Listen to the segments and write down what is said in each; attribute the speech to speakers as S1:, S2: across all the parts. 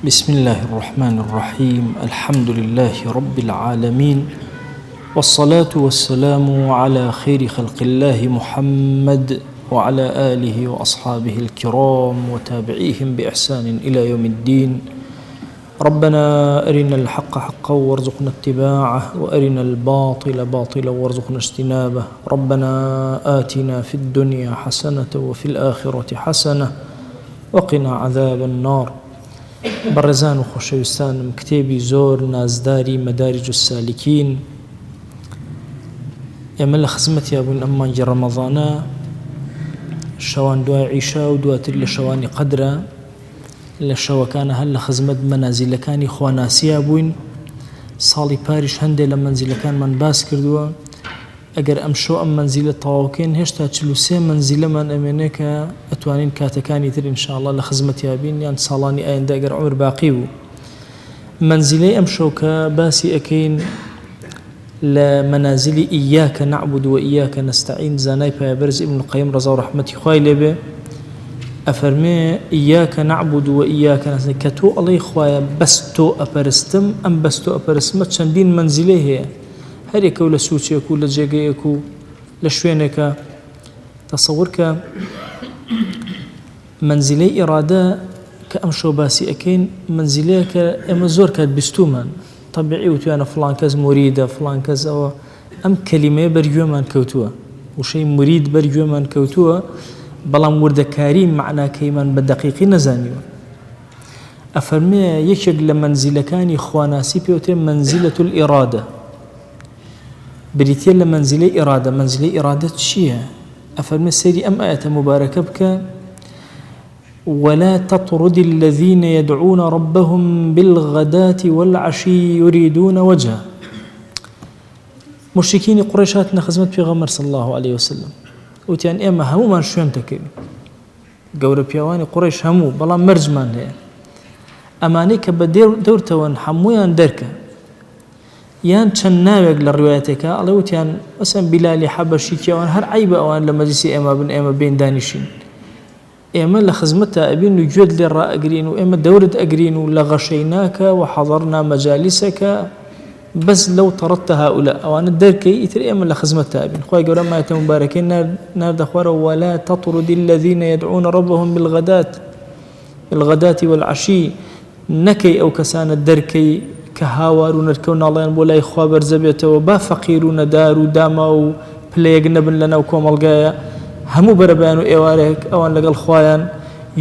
S1: بسم الله الرحمن الرحيم. الحمد لله رب العالمين، والصلاة والسلام على خير خلق الله محمد وعلى آله وأصحابه الكرام وتابعيهم بإحسان إلى يوم الدين. ربنا أرنا الحق حقا وارزقنا اتباعه، وأرنا الباطل باطلا وارزقنا اجتنابه. ربنا آتنا في الدنيا حسنة وفي الآخرة حسنة وقنا عذاب النار. بەڕێزان و خۆشەویستانم، کتێبی زۆر نازداری مەدارج السالکین، ئێمە لە خزمەتیا بووین ئەم مانگی ڕەمەضانە، شەوان دوای عیشا و دواتر لە شەوانی قەدرە لە شەوەکانە هەر لە خزمەت مەنازیلەکانی خواناسییا بووین. ساڵی پاریش هەندێک لە مەنزیلەکانمان باس کردووە. ئەگەر ئەم شەو ئەم مەنزیلە تەواوکەین، هێشتا 43 مەنزیلەمان ئەمێنێ کە ئەتوانین کاتەکانی تر ئینشاءالله لە خزمەتیا بین، یان ساڵانی ئایندا ئەگەر عومر باقی بوو. مەنزیلەی ئەم شەو کە باسی ئەکەین لە مەنازیلی ئیاکە نەعبود و ئیاکە نەستەعین، زانای پایەبەرز ئیبن القەیم ڕەزا و ڕەحمەتی خوای لێبێ ئەفەرمێ ئیاکە نەعبود و ئیاکە نەستەعین، کە تۆ ئەڵێی خوایە بەس تۆ ئەپەرستم، ئەم بەس تۆ ئەپەرستمە چەندین مەنزیلەی هەیە، هەرێکە و لە سوچێک و لە جێگەیەک و لە شوێنێکە. تەسەوور کە منزلەی ئیرادە کە ئەم شەو باسی ئەکەین، منزلەیە کە ئێمە زۆر کات بیستومان، طەبیعی وتوانە فڵان کەس موریدە، فڵان کەس ئەوە. ئەم کەلیمەیە بەرگوێمان کەوتووە، وشەی مرید بەرگوێمان کەوتووە، بەڵام وردەکاری معناکەیمان بە دەقیقی نەزانیوە. ئەفەرمێ یەکێک لە منزلەکانی خواناسی پێوتێ منزلەة الئیرادە، بریتە لە منزلەی ئیرادە. منزلەی ئیرادە چییە؟ ئەفەرمێ سەیری ئەم ئاەتە مبارەکە بکە: ولا تطرد الذين يدعون ربهم بالغداة والعشي يريدون وجهه. مشركين قريش هاتنا خزمت پیغمبر صلى الله عليه وسلم، وتیان ئێمە هەمومان شوێن دەکەوین، گەورە پیاوانی قڕیش هەموو، بەڵام مەرجمان هەیە. ئەمانەی کە بە دەورتەوەن هەموویان دەرکە، یان چەند ناوێک لە ڕوایەتێکە ئەڵێ وتیان مەسەن بیلالی حەبەشی کێوان هەر عیبە ئەوان لە مەجلیسی ئێمە بن، ئێمە بین دانیشین، ئێمە لە خزمەتە ئەبین و گوێت لێ ڕائەگرین و ئێمە دەورت ئەگرین و لە غەشەی ناکە و حەضەرنا مەجالیسەکە، بەس لەو تەڕەتە هاولا ئەوانە دەرکەی ئیتر ئێمە لە خزمەتە ئەبین. خوای گەورە مایەتە مبارەکەی ناردە خوارەوە: ولا تطرد الذين يدعون ربهم بالغداة والعشي. نەکەی ئەو کەسانە دەرکەی کە هاوار و نەرکە و ناڵیان بۆ لای خوا بەرزە بێتەوە، با فەقیر و نەدار و داما و پلەیەک نەبن لەناو کۆمەڵگایە، هەموو بەرەبەیان و ئێوارێک ئەوان لەگەڵ خوایان.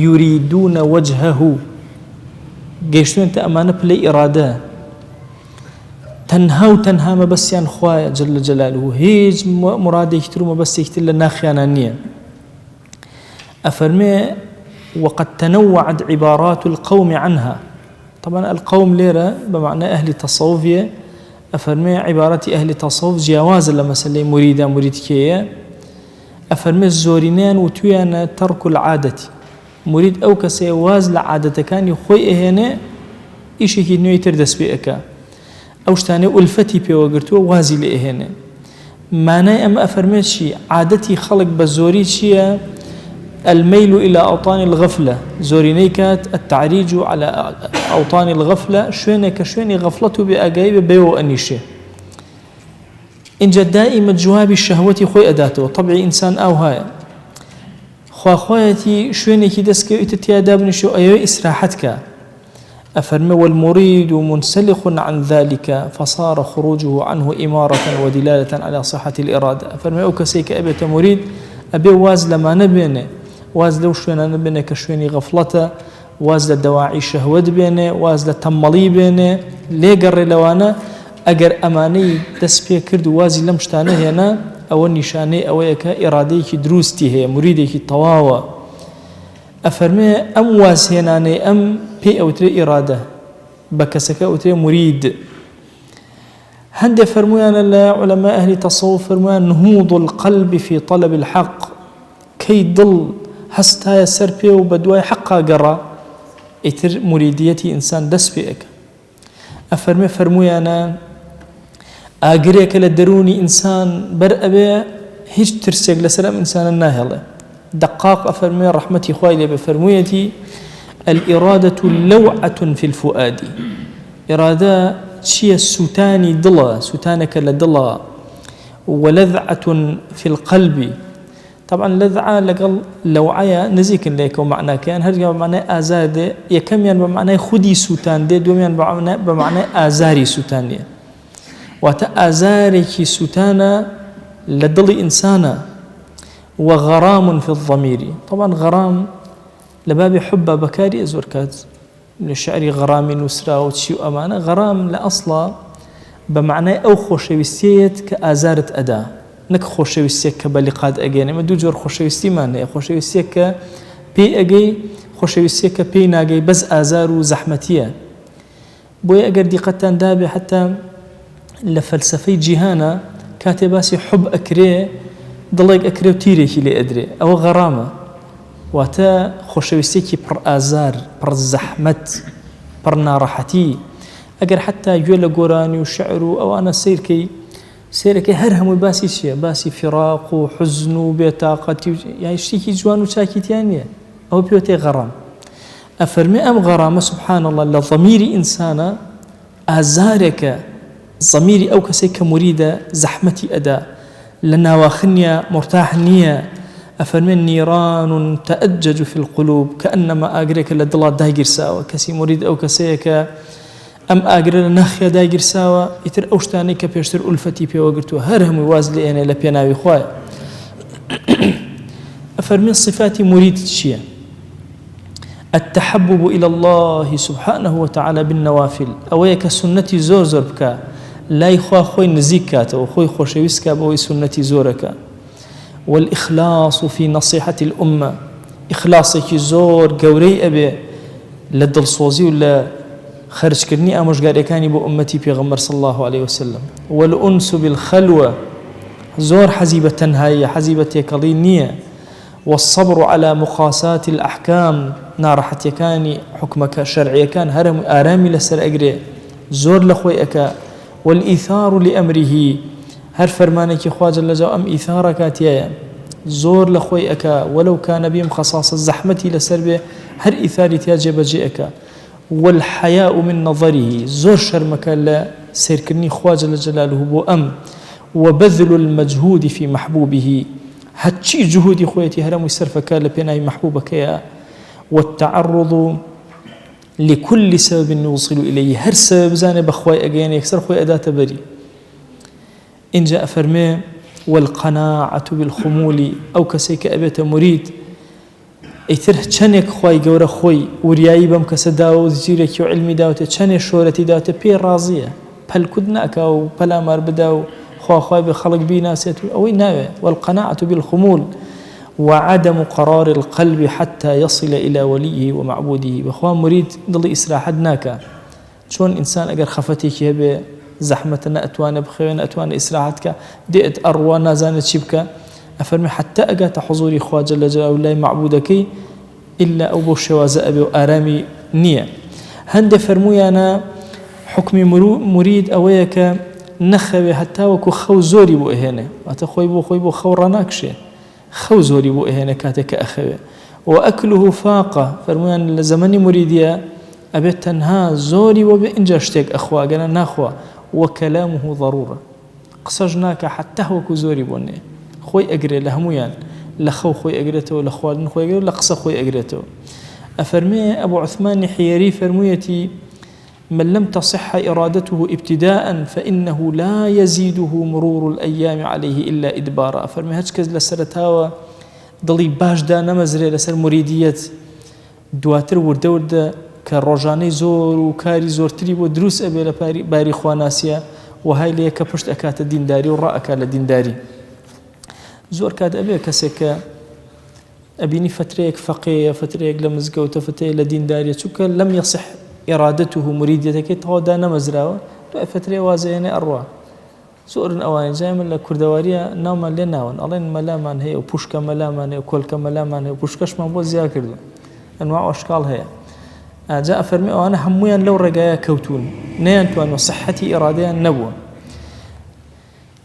S1: یوریدونە وەجهەه، گەیشتوێنتە ئەمانە پلەی ئیرادە، تەنها و تەنها مەبەستیان خوایە جەل جەلالوه، هیچ مرادێکی تر و مەبەستێکی تر لە ناخیانان نییە. ئەفەرمێ: وقد تنوعت عبارات القوم عنها. طبعا القوم ليرة بمعنى أهل تصوفية. أفرمي عبارة أهل تصوف جواز لمسألة مريدة مريدكية. أفرمي الزورينان وتويانا ترك العادة، مريد أو كسيواز لعادة كان يخوي هنا إيشي هي نوع تردس بيئك أوشتاني ألفتي بيوغرتو وازي لإهنا معنى أما أفرمي شي عادتي خلق بزوري شي الميل إلى أوطان الغفلة. زورينيكات التعريج على أوطان الغفلة، شوينك شويني غفلته بأجايب بيو أنيشه. إن جد دائما جواب الشهوة خوي أداته، طبعي إنسان أو هاي خواتي شوينك دسك إتتياداب نشو أيوة إسراحتك. أفرمي: والمريد منسلخ عن ذلك فصار خروجه عنه إمارة ودلالة على صحة الإرادة. أفرمي أو كسيك أبيت مريد أبي واز لما نبينه، واز لو شوينا نبينه كشويني غفلته، واز لدواعي شهوة بينه، واز لتملي بينه، ليه قرر لوانا أجر أماني تسبيه كرد وازي لمشتانه هنا أو النشاني أو يكا إراديك دروستي هي مريدك طواوة. أفرمي أم واز هناني أم بي أو تري إرادة بكسك أو تري مريد. هندي فرمونا لعلماء أهل تصوف فرمونا: نهوض القلب في طلب الحق كي ضل هستا يسر بيه وبدواي حقا قرا إتر مريديتي إنسان دس بيك. أفرمي فرمونا أقريك لدروني إنسان برأبي هيج ترسيق لسلام إنسان الناهلة دقاق. أفرمي رحمتي خوالي بفرمويتي الإرادة لوعة في الفؤاد. إرادة شيء سوتاني دلا، سوتانك لدلا، ولذعة في القلب. طبعا لذعة لقل لوعية نزيك ليك ومعنى كان هرجع بمعنى آزاد يكميان بمعنى خدي سوتان دي دوميان بمعنى آزاري سوتان دي واتا آزاري كي سوتانا لدل إنسانا. وغرام في الضمير. طبعا غرام لباب حب بكاري أزوركات من الشعر غرامي نسرا وتشيو أمانة. غرام لأصلا بمعنى أو خوشويستيت كآزارة أدا نك خوشويستيت كبلقاد أجاني ما دو جور خوشويستي مانه خوشويستيت كبي أجي خوشويستيت كبي ناجي بس آزار وزحمتية. بوي أجر دي قتان دابي حتى لفلسفي جهانا كاتباسي حب أكري ضليق أكري وتيريكي لي أدري أو غرامة واتا خوشويستيكي بر آزار بر زحمت بر ناراحتي. أجر حتى جوال قراني وشعر أو أنا سيركي هرهم باسي شيء باسي فراق وحزن وبطاقة يعني اشتكي جوان وشاكي تانية أو بيوتي غرام. أفرمي أم غرامة سبحان الله لضمير إنسانا آزارك ضميري أو كسيك مريدة زحمتي أداء لنا واخنيا مرتاح نية. أفرمي نيران تأجج في القلوب كأنما آقريك لدلا دايقر ساوى كسي مريد أو كسيك أم آقر ناخيا دايقر ساوى يتر أوشتاني كبيشتر ألفتي بي وقرتو هرهم وازلي أنا لبيناوي خواي. أفرمي صفاتي مريد الشيء التحبب إلى الله سبحانه وتعالى بالنوافل أويك سنتي زور زور بكا لا يخوا خوي نزيكات أو خوي خوشويسكا بوي سنتي زوركا. والإخلاص في نصيحة الأمة إخلاصك زور قوري أبي لدل صوزي ولا خرج كرني أمش قاري كاني بو أمتي بيغمر صلى الله عليه وسلم. والأنس بالخلوة زور حزيبة تنهاية حزيبة يكالينية. والصبر على مقاسات الأحكام نارحت يكاني حكمك شرعي كان هرم آرامي لسر أجري زور لخوي أكا. والإيثار لأمره هر فرمانك خواج اللجاء أم إيثارك تيايا زور لخوي أكا ولو كان بهم خصاص الزحمة لسربه هر إيثاري تياجي بجيئك. والحياء من نظره زور شرمك لا سيركني خواج لجلاله بو أم. وبذل المجهود في محبوبه هاتشي جهودي خويتي هرم يسرفك لبناي محبوبك يا. والتعرض لكل سبب يوصل إليه هر سبب زاني بخواي أجيني يكسر خوي أداة بري. إن جاء فرمي والقناعة بالخمول أو كسيك أبيت مريد إثره تشنك خواي جورا خوي ورياي بم كسداو زيرك وعلمي داوته تشني شورتي داوته بي راضية بل كدناك أو بلا مار بداو خواي بخلق بينا سيتو أو ناوي. والقناعة بالخمول وعدم قرار القلب حتى يصل إلى وليه ومعبوده. بخوان مريد ضل إسراح دناك شون إنسان أجر خفتك هبه زحمتنا أتوانا بخيرنا أتوانا إسراحتك دئت أروانا زانت شبك. أفرمي حتى أجات حضوري خوا جل جلاله الله معبودك إلا أبو الشوازة أبي وآرامي نية. هند فرموي أنا حكمي مريد أويك نخبي حتى وكو خو زوري بو إهنا أتخوي بو خو رناكشي خو زوري بو إهنا كاتك أخوي. وأكله فاقة فرموي أن لزمني مريدية أبيت تنها زوري وبإنجاشتك أخوا قنا ناخوا. وكلامه ضرورة قصجناك حتى هو كزوري بني خوي أجري لهميان لخو خوي أجرته لخوالن خوي أجرته لقص خوي أجرته. أفرمي أبو عثمان حيري فرميتي من لم تصح إرادته ابتداء فإنه لا يزيده مرور الأيام عليه إلا إدبارا. أفرمي هجكز لسرتاوى ضلي باش دا نمزري لسر مريدية دواتر ورد كالرجاني زور وكاري زور تريب ودروس أبي لباري خواناسيا وهاي لي كبشت أكات الدين داري ورأك لدين داري زور كاد أبي كسك أبيني فتريك فقيه فتريك لمزقوت فتريك لدين داري شوك لم يصح إرادته مريديتك تهودانا مزراوة فتريك وازيني أروى زور أواني جاي من الكردوارية نوما لناون ألين ملامان هي وبوشك ملامان هي وكلك ملامان هي وبوشكش ما بوز ياكردو أنواع وأشكال هي. جاء فرمي وأنا هميا لو رجايا كوتون نيانتوان وصحتي إراديا نبوة.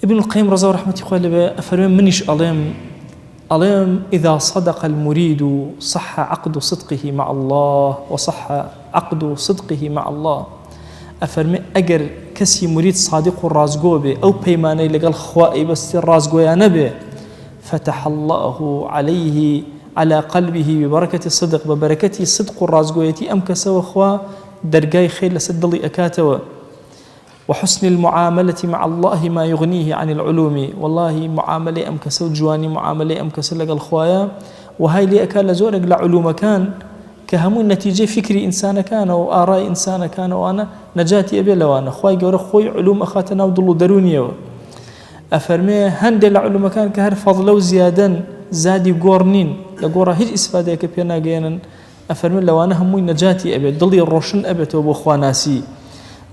S1: ابن القيم رضاه رحمة الله أفرمي منيش أليم ألم إذا صدق المريد صح عقد صدقه مع الله وصح عقد صدقه مع الله. أفرمي أجر كسي مريد صادق الرازقو به أو بيماني لقال خوائي بس الرازقو يا نبي فتح الله عليه على قلبه ببركة الصدق ببركة صدق الرازقو يتي أم كسو خوا درقاي خير لسدلي أكاتوا وحسن المعاملة مع الله ما يغنيه عن العلوم. والله معاملة أم كسو جواني معاملة أم كسو لقال خوايا وهاي لي أكال زورق لعلوم كان كهمو النتيجة فكري إنسان كان وآراء إنسان كان وأنا نجاتي أبي لوانا خواي قورا خوي علوم أخاتنا وضلوا دروني أفرمي هندي العلوم كان كهر فضلو زيادا زادي قورنين لقورا هج إسفادة كبيرنا قينا أفرمي لوانا هموي نجاتي أبي ضلي الروشن أبي توبو خواناسي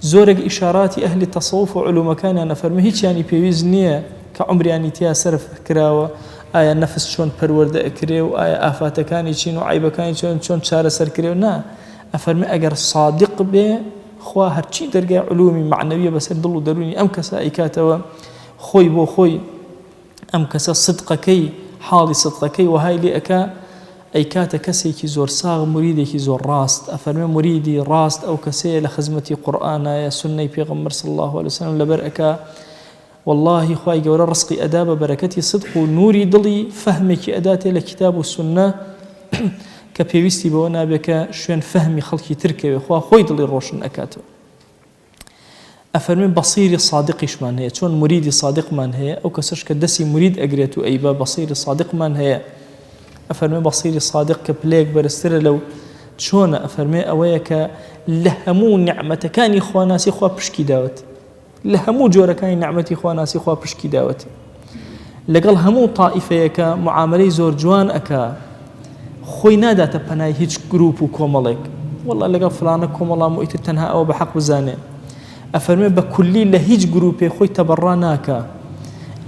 S1: زورق إشارات أهل التصوف وعلوم كان أنا أفرمي هيك يعني بيوزنية كعمري يعني تيا سرف كراوة آية نفس شون پرورد أكريو آية آفات كاني شين وعيب كاني شون شار سر كريو نا أفرمي أجر صادق به خوا هرشي درجة علومي معنوية بس يضلوا دروني أم كسا إكاتوا خوي بو خوي أم كسا صدقكي حالي صدقكي وهاي لي أكا أيكاتا كسي كي زور صاغ مريدي كي زور راست. أفرمي مريدي راست أو كسي لخزمتي قرآن يا سنة بيغمر صلى الله عليه وسلم لبرأكا والله خواهي قولا رزقي أداب بركتي صدق ونوري ضلي فهمك أداتي لكتاب والسنة كبيوستي بونا بك شوين فهمي خلقي تركي خوي ضلي روشن أكاتو. أفرمي بصيري صادق من هي شون مريدي صادق من هي أو كسرش كدسي مريد أجريتو أيبا بصيري صادق من هي. أفرمي بصيري صادق كبليك برستر لو شون أفرمي أويك لهمو نعمة كان إخواناسي خوا بشكي داوت لهمو جورا كان نعمتي خواناسي خوا بشكي داوتي لقل همو طائفيك معاملي زور جوان أكا خوي نادا تبناي هيج جروب وكومالك والله لقل فلانك كومالا مؤيت التنها أو بحق بزاني. أفرمي بكلي لهيج جروبي خوي تبراناك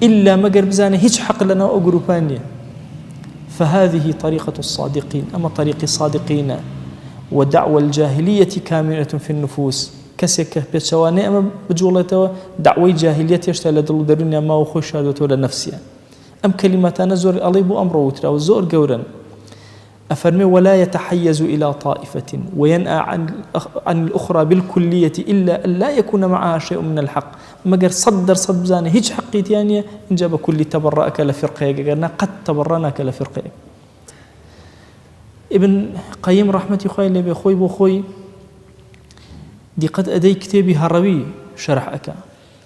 S1: إلا ما قرب زاني هيج حق لنا أو جروبانية. فهذه طريقة الصادقين أما طريق الصادقين ودعوة الجاهلية كامنة في النفوس كسك بشواني أما بجولته دعوة جاهلية يشتغل دل درنيا ما وخش هذا لنفسه. أم كلمات نزور أليب أمره وترى وزور جورا. أفرمي ولا يتحيز إلى طائفة وينأى عن الأخرى بالكلية إلا أن لا يكون معها شيء من الحق. مجر صدر صدزاني هيج حقيت يعني إن جاب كل تبرأك لفرقيك قلنا قد تبرناك لفرقيك. ابن قيم رحمة خوي لبي خوي بو خوي دي قد أدي كتابي هروي شرح أكا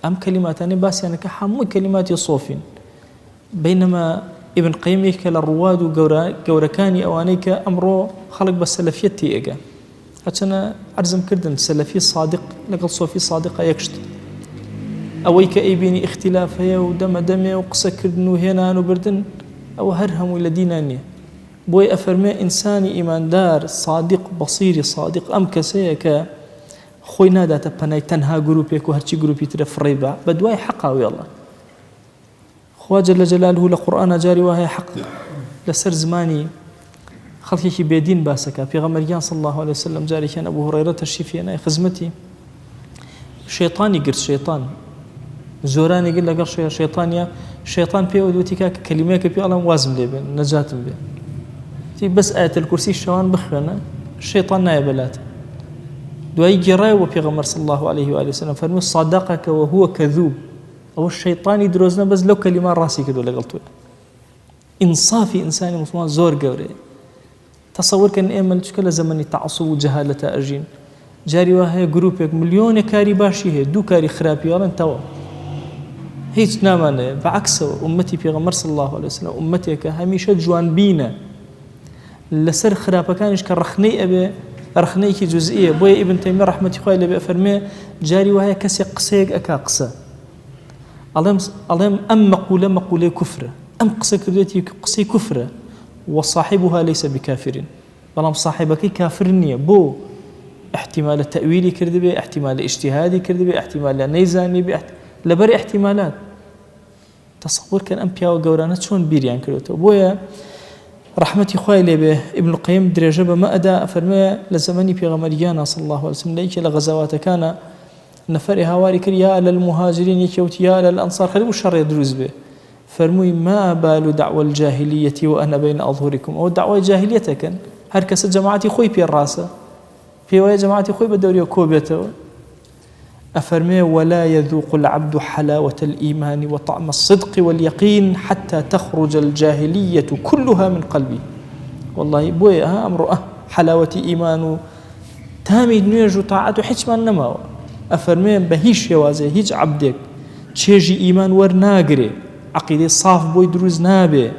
S1: أم كلماتاني باس يعني كحمو كلمات صوفين. بينما ابن قيم يحكي للرواد وقوركاني أوانيك أمره خلق بالسلفيتي إيجا هاتنا أرزم كردن سلفي صادق لقل صوفي صادقة يكشت أويك أي بيني اختلاف هي ودم دمي وقصة كردن هنا نبردن أو هرهم إلى دينانية بوي أفرمي إنساني إيمان دار صادق بصيري صادق أم كسيك خوي نادا تبناي تنها جروبيك وهرشي جروبي ترف ريبا بدواي حقا ويلا خوا جل جلاله لقرآن جاري وهي حق لسر زماني خلقي بيدين باسكا في غمريان صلى الله عليه وسلم جاري كان أبو هريرة الشفينا خزمتي شيطاني قرت شيطان زوراني قل لقر شيطانيا شيطان بي ودوتي كلميك بي الله موازم لي بين نجاة بي تي بس آية الكرسي الشوان بخنا الشيطان نايبلات دواي جراي وبيغمر صلى الله عليه وآله وسلم فرمي صدقك وهو كذوب أو الشيطان يدروزنا بس لو كلمة راسي كده اللي قلتوها إنصافي إنساني مسلمان زور قوري تصور كان إيمال شكل زمني تعصب وجهالة أرجين جاري وهي جروبك مليون كاري باشي هي دو كاري خرابي ولا انتوا هيك نامان بعكس أمتي بيغمر صلى الله عليه وسلم أمتي كهميشة جوان بينا لسر خرابة كانش كرخني أبي رخني كي جزئية بوي ابن تيمية رحمة الله عليه بأفرمي جاري وهي كسي قصيق أكا قصة اللهم أم مقولة كفرة أم قصة كردتي قصي كفرة وصاحبها ليس بكافر بلام صاحبك كافرني بو احتمال التأويلي كردبي احتمال اجتهادي كردبي احتمال نيزاني لبر احتمالات تصور كان أمبيا وقورانات شون بيريان كردتو بويا رحمتي خوي لي ابن القيم درجة ما أداء فرمي لزماني بيغمريانا صلى الله عليه وسلم ليك لغزوات كان نفر هواري كريا للمهاجرين يكوت يا للأنصار خلي وشر يدروز به فرموي ما بال دعوى الجاهلية وأنا بين أظهركم، أو دعوى جاهليتك هر كس جماعتي خوي بي الراسة في ويا جماعتي خوي بدوري وكوبيته. أفرمي ولا يذوق العبد حلاوة الإيمان وطعم الصدق واليقين حتى تخرج الجاهلية كلها من قلبي. والله بويا أمر حلاوة إيمان تامي نيجو طاعته حيث ما نما. أفرمي بهيش يوازي هيج عبدك تشيجي إيمان ورناقري عقيدة صاف بوي دروز نابي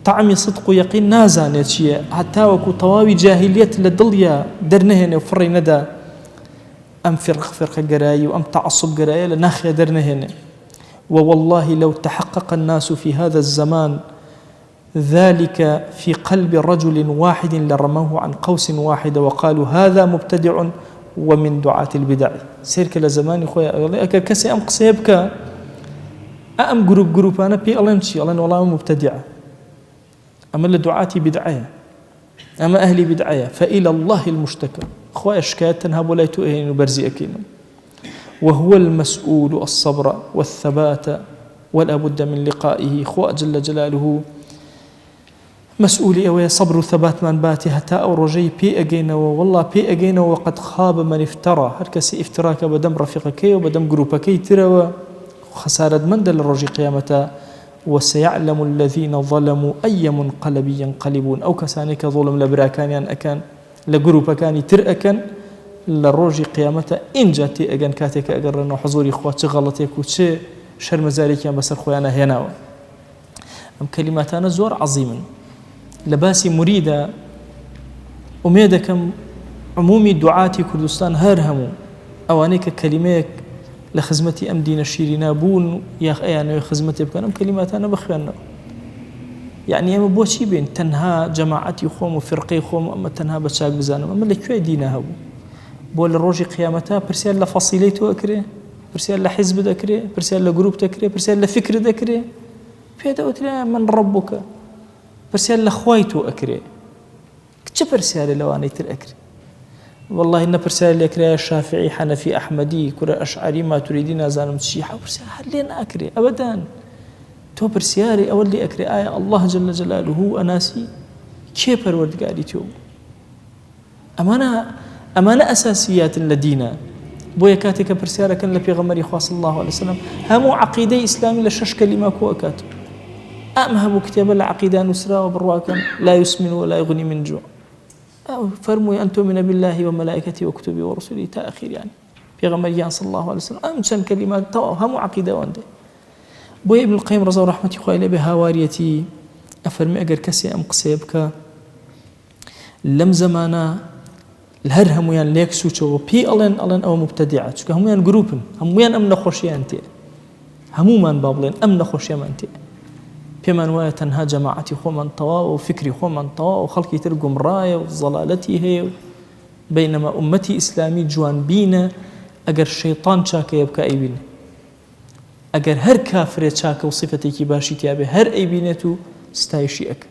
S1: طعمي صدق ويقين نازانيت شيء حتى وكو طواوي جاهلية لدليا درنهن وفري ندى أم فرقة قراي وأم تعصب قراي لناخي درنهن. ووالله لو تحقق الناس في هذا الزمان ذلك في قلب رجل واحد لرموه عن قوس واحدة وقالوا هذا مبتدع ومن دعاة البدع. سيرك لزمان خويا كسي أم قصيبك أم جروب أنا بي الله نشي الله والله مبتدع أما لدعاتي بدعية أما أهلي بدعية فإلى الله المشتكى. خويا شكاية تنهب ولا يتؤهن وبرزي أكينا. وهو المسؤول الصبر والثبات ولا بد من لقائه. خويا جل جلاله مسؤولي أو صبر وثبات من باتي حتى أو رجي بي أجينا والله بي أجينا وقد خاب من افترى. هركسي افتراك بدم رفيقك وبدم جروبك ترى خسارة من دل الرجي قيامته. وسيعلم الذين ظلموا أي منقلب ينقلبون. أو كسانك ظلم لبراكان يعني أكان لجروبكاني تر أكن للرجي قيامته إن جاتي أجن كاتك أجرنا حضوري إخوات غلطيك وشيء شرم ذلك يعني بس خويانا هنا. أم كلماتنا زور عظيما لباسي مريدة أميدكم عمومي دعاتي كردستان هرهموا أوانيك كلميك لخزمتي أم دين الشيرين بون يا أنا خزمتي بكون أم كلمات أنا بخيرنا يعني أما بوشي بين تنها جماعتي خوم وفرقي خوم أما تنها بتشاق بزانم أما اللي كوي دينها هو بول الروجي قيامتها برسال لفصيلته أكره برسال لحزب أكره برسال لجروب تكره برسال لفكر أكره في هذا قلت من ربك برسال لخويته أكره كتش برسال لو أنا يترأكره والله إن برسال لأكره الشافعي حنفي أحمدي كرة أشعري ما تريدين زانم تشيحة برسال هلين أكره أبداً تو برسياري أولي أكري آية الله جل جلاله أناسي كيف الورد قاعد يتوب أمانة أساسيات لدينا بويا كاتك برسيارة كان لبي غمري خاص الله عليه وسلم همو عقيدة إسلامي لشش كلمة كوأكات أمهبو كتاب العقيدة نسرة وبرواكا لا يسمن ولا يغني من جوع فرموا أن تؤمن بالله وملائكته وكتبه ورسله تأخير يعني في غمري صلى الله عليه وسلم أمشان كلمات همو عقيدة وانده بوي ابن القيم رضا ورحمة الله بهاواريتي أفرمي أجر كسي أم قصيبك لم زمانا الهر هميان ليك سوتشو بي ألن أو مبتدعة شو هميان جروبن هميان أم نخوشي أنتي همومان بابلين أم نخوشي أنتي بمن ويا تنها جماعتي خو من طوا وفكري خو من طوا وخلقي ترقم راية وظلالتي هي بينما أمتي إسلامي جوان بينا أجر الشيطان شاك يبكى أي بينا اگر هر کافر چاک و صفتی کی باشی تیابه هر ای بینتو ستایشی اک.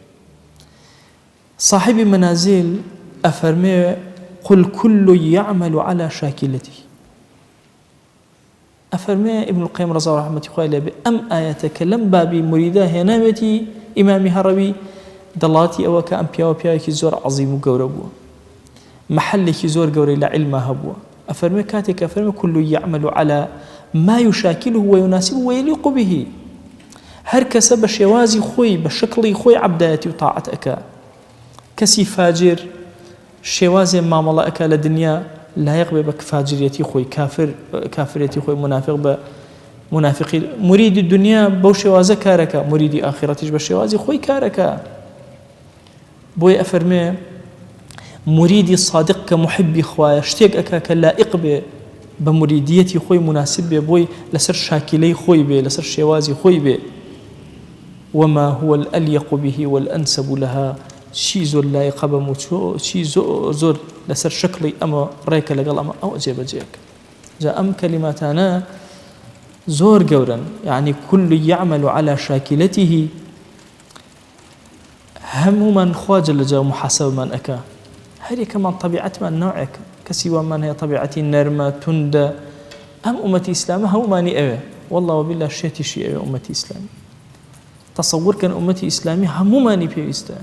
S1: صاحب منازل أفرمي قل كل يعمل على شاكلته. أفرمي ابن القيم رضي الله عنه قال أم آياتك لم بابي مريده هنامتي إمام هروي دلاتي أو كأم بيا كي زور عظيم وجوربوا محل كي زور جوري لعلم هبوا. أفرمي كاتك أفرمي كل يعمل على ما يشاكله ويناسبه ويليق به. هر كسب شوازي خوي بشكل خوي عبداتي وطاعتك كسي فاجر شوازي معاملة أكل الدنيا لا يقبل بك فاجريتي خوي كافريتي خوي منافقي مريد الدنيا بو شوازة كارك مريد آخرتي بشوازي خوي كارك. بوي أفرمي مريدي صادق كمحبي خوايا اشتيق أكاك لائق بمريديتي خوي مناسب بوي لسر شاكلي خوي بي لسر شوازي خوي بي وما هو الأليق به والأنسب لها شي زور لايق بموتو شي زور لسر شكلي أما ريك لقل أما أو أجيب أجيك جاء أم كلماتنا زور قورا يعني كل يعمل على شاكلته هم من خواج لجاء محاسب من أكا هذه كمان طبيعة من نوعك كسوى من هي طبيعتي النرمة تندى أم أمتي إسلام هم ماني أوي والله وبالله شيتي شيء أوي أمتي إسلام تصور كان أمتي إسلامي هموماني بيويستا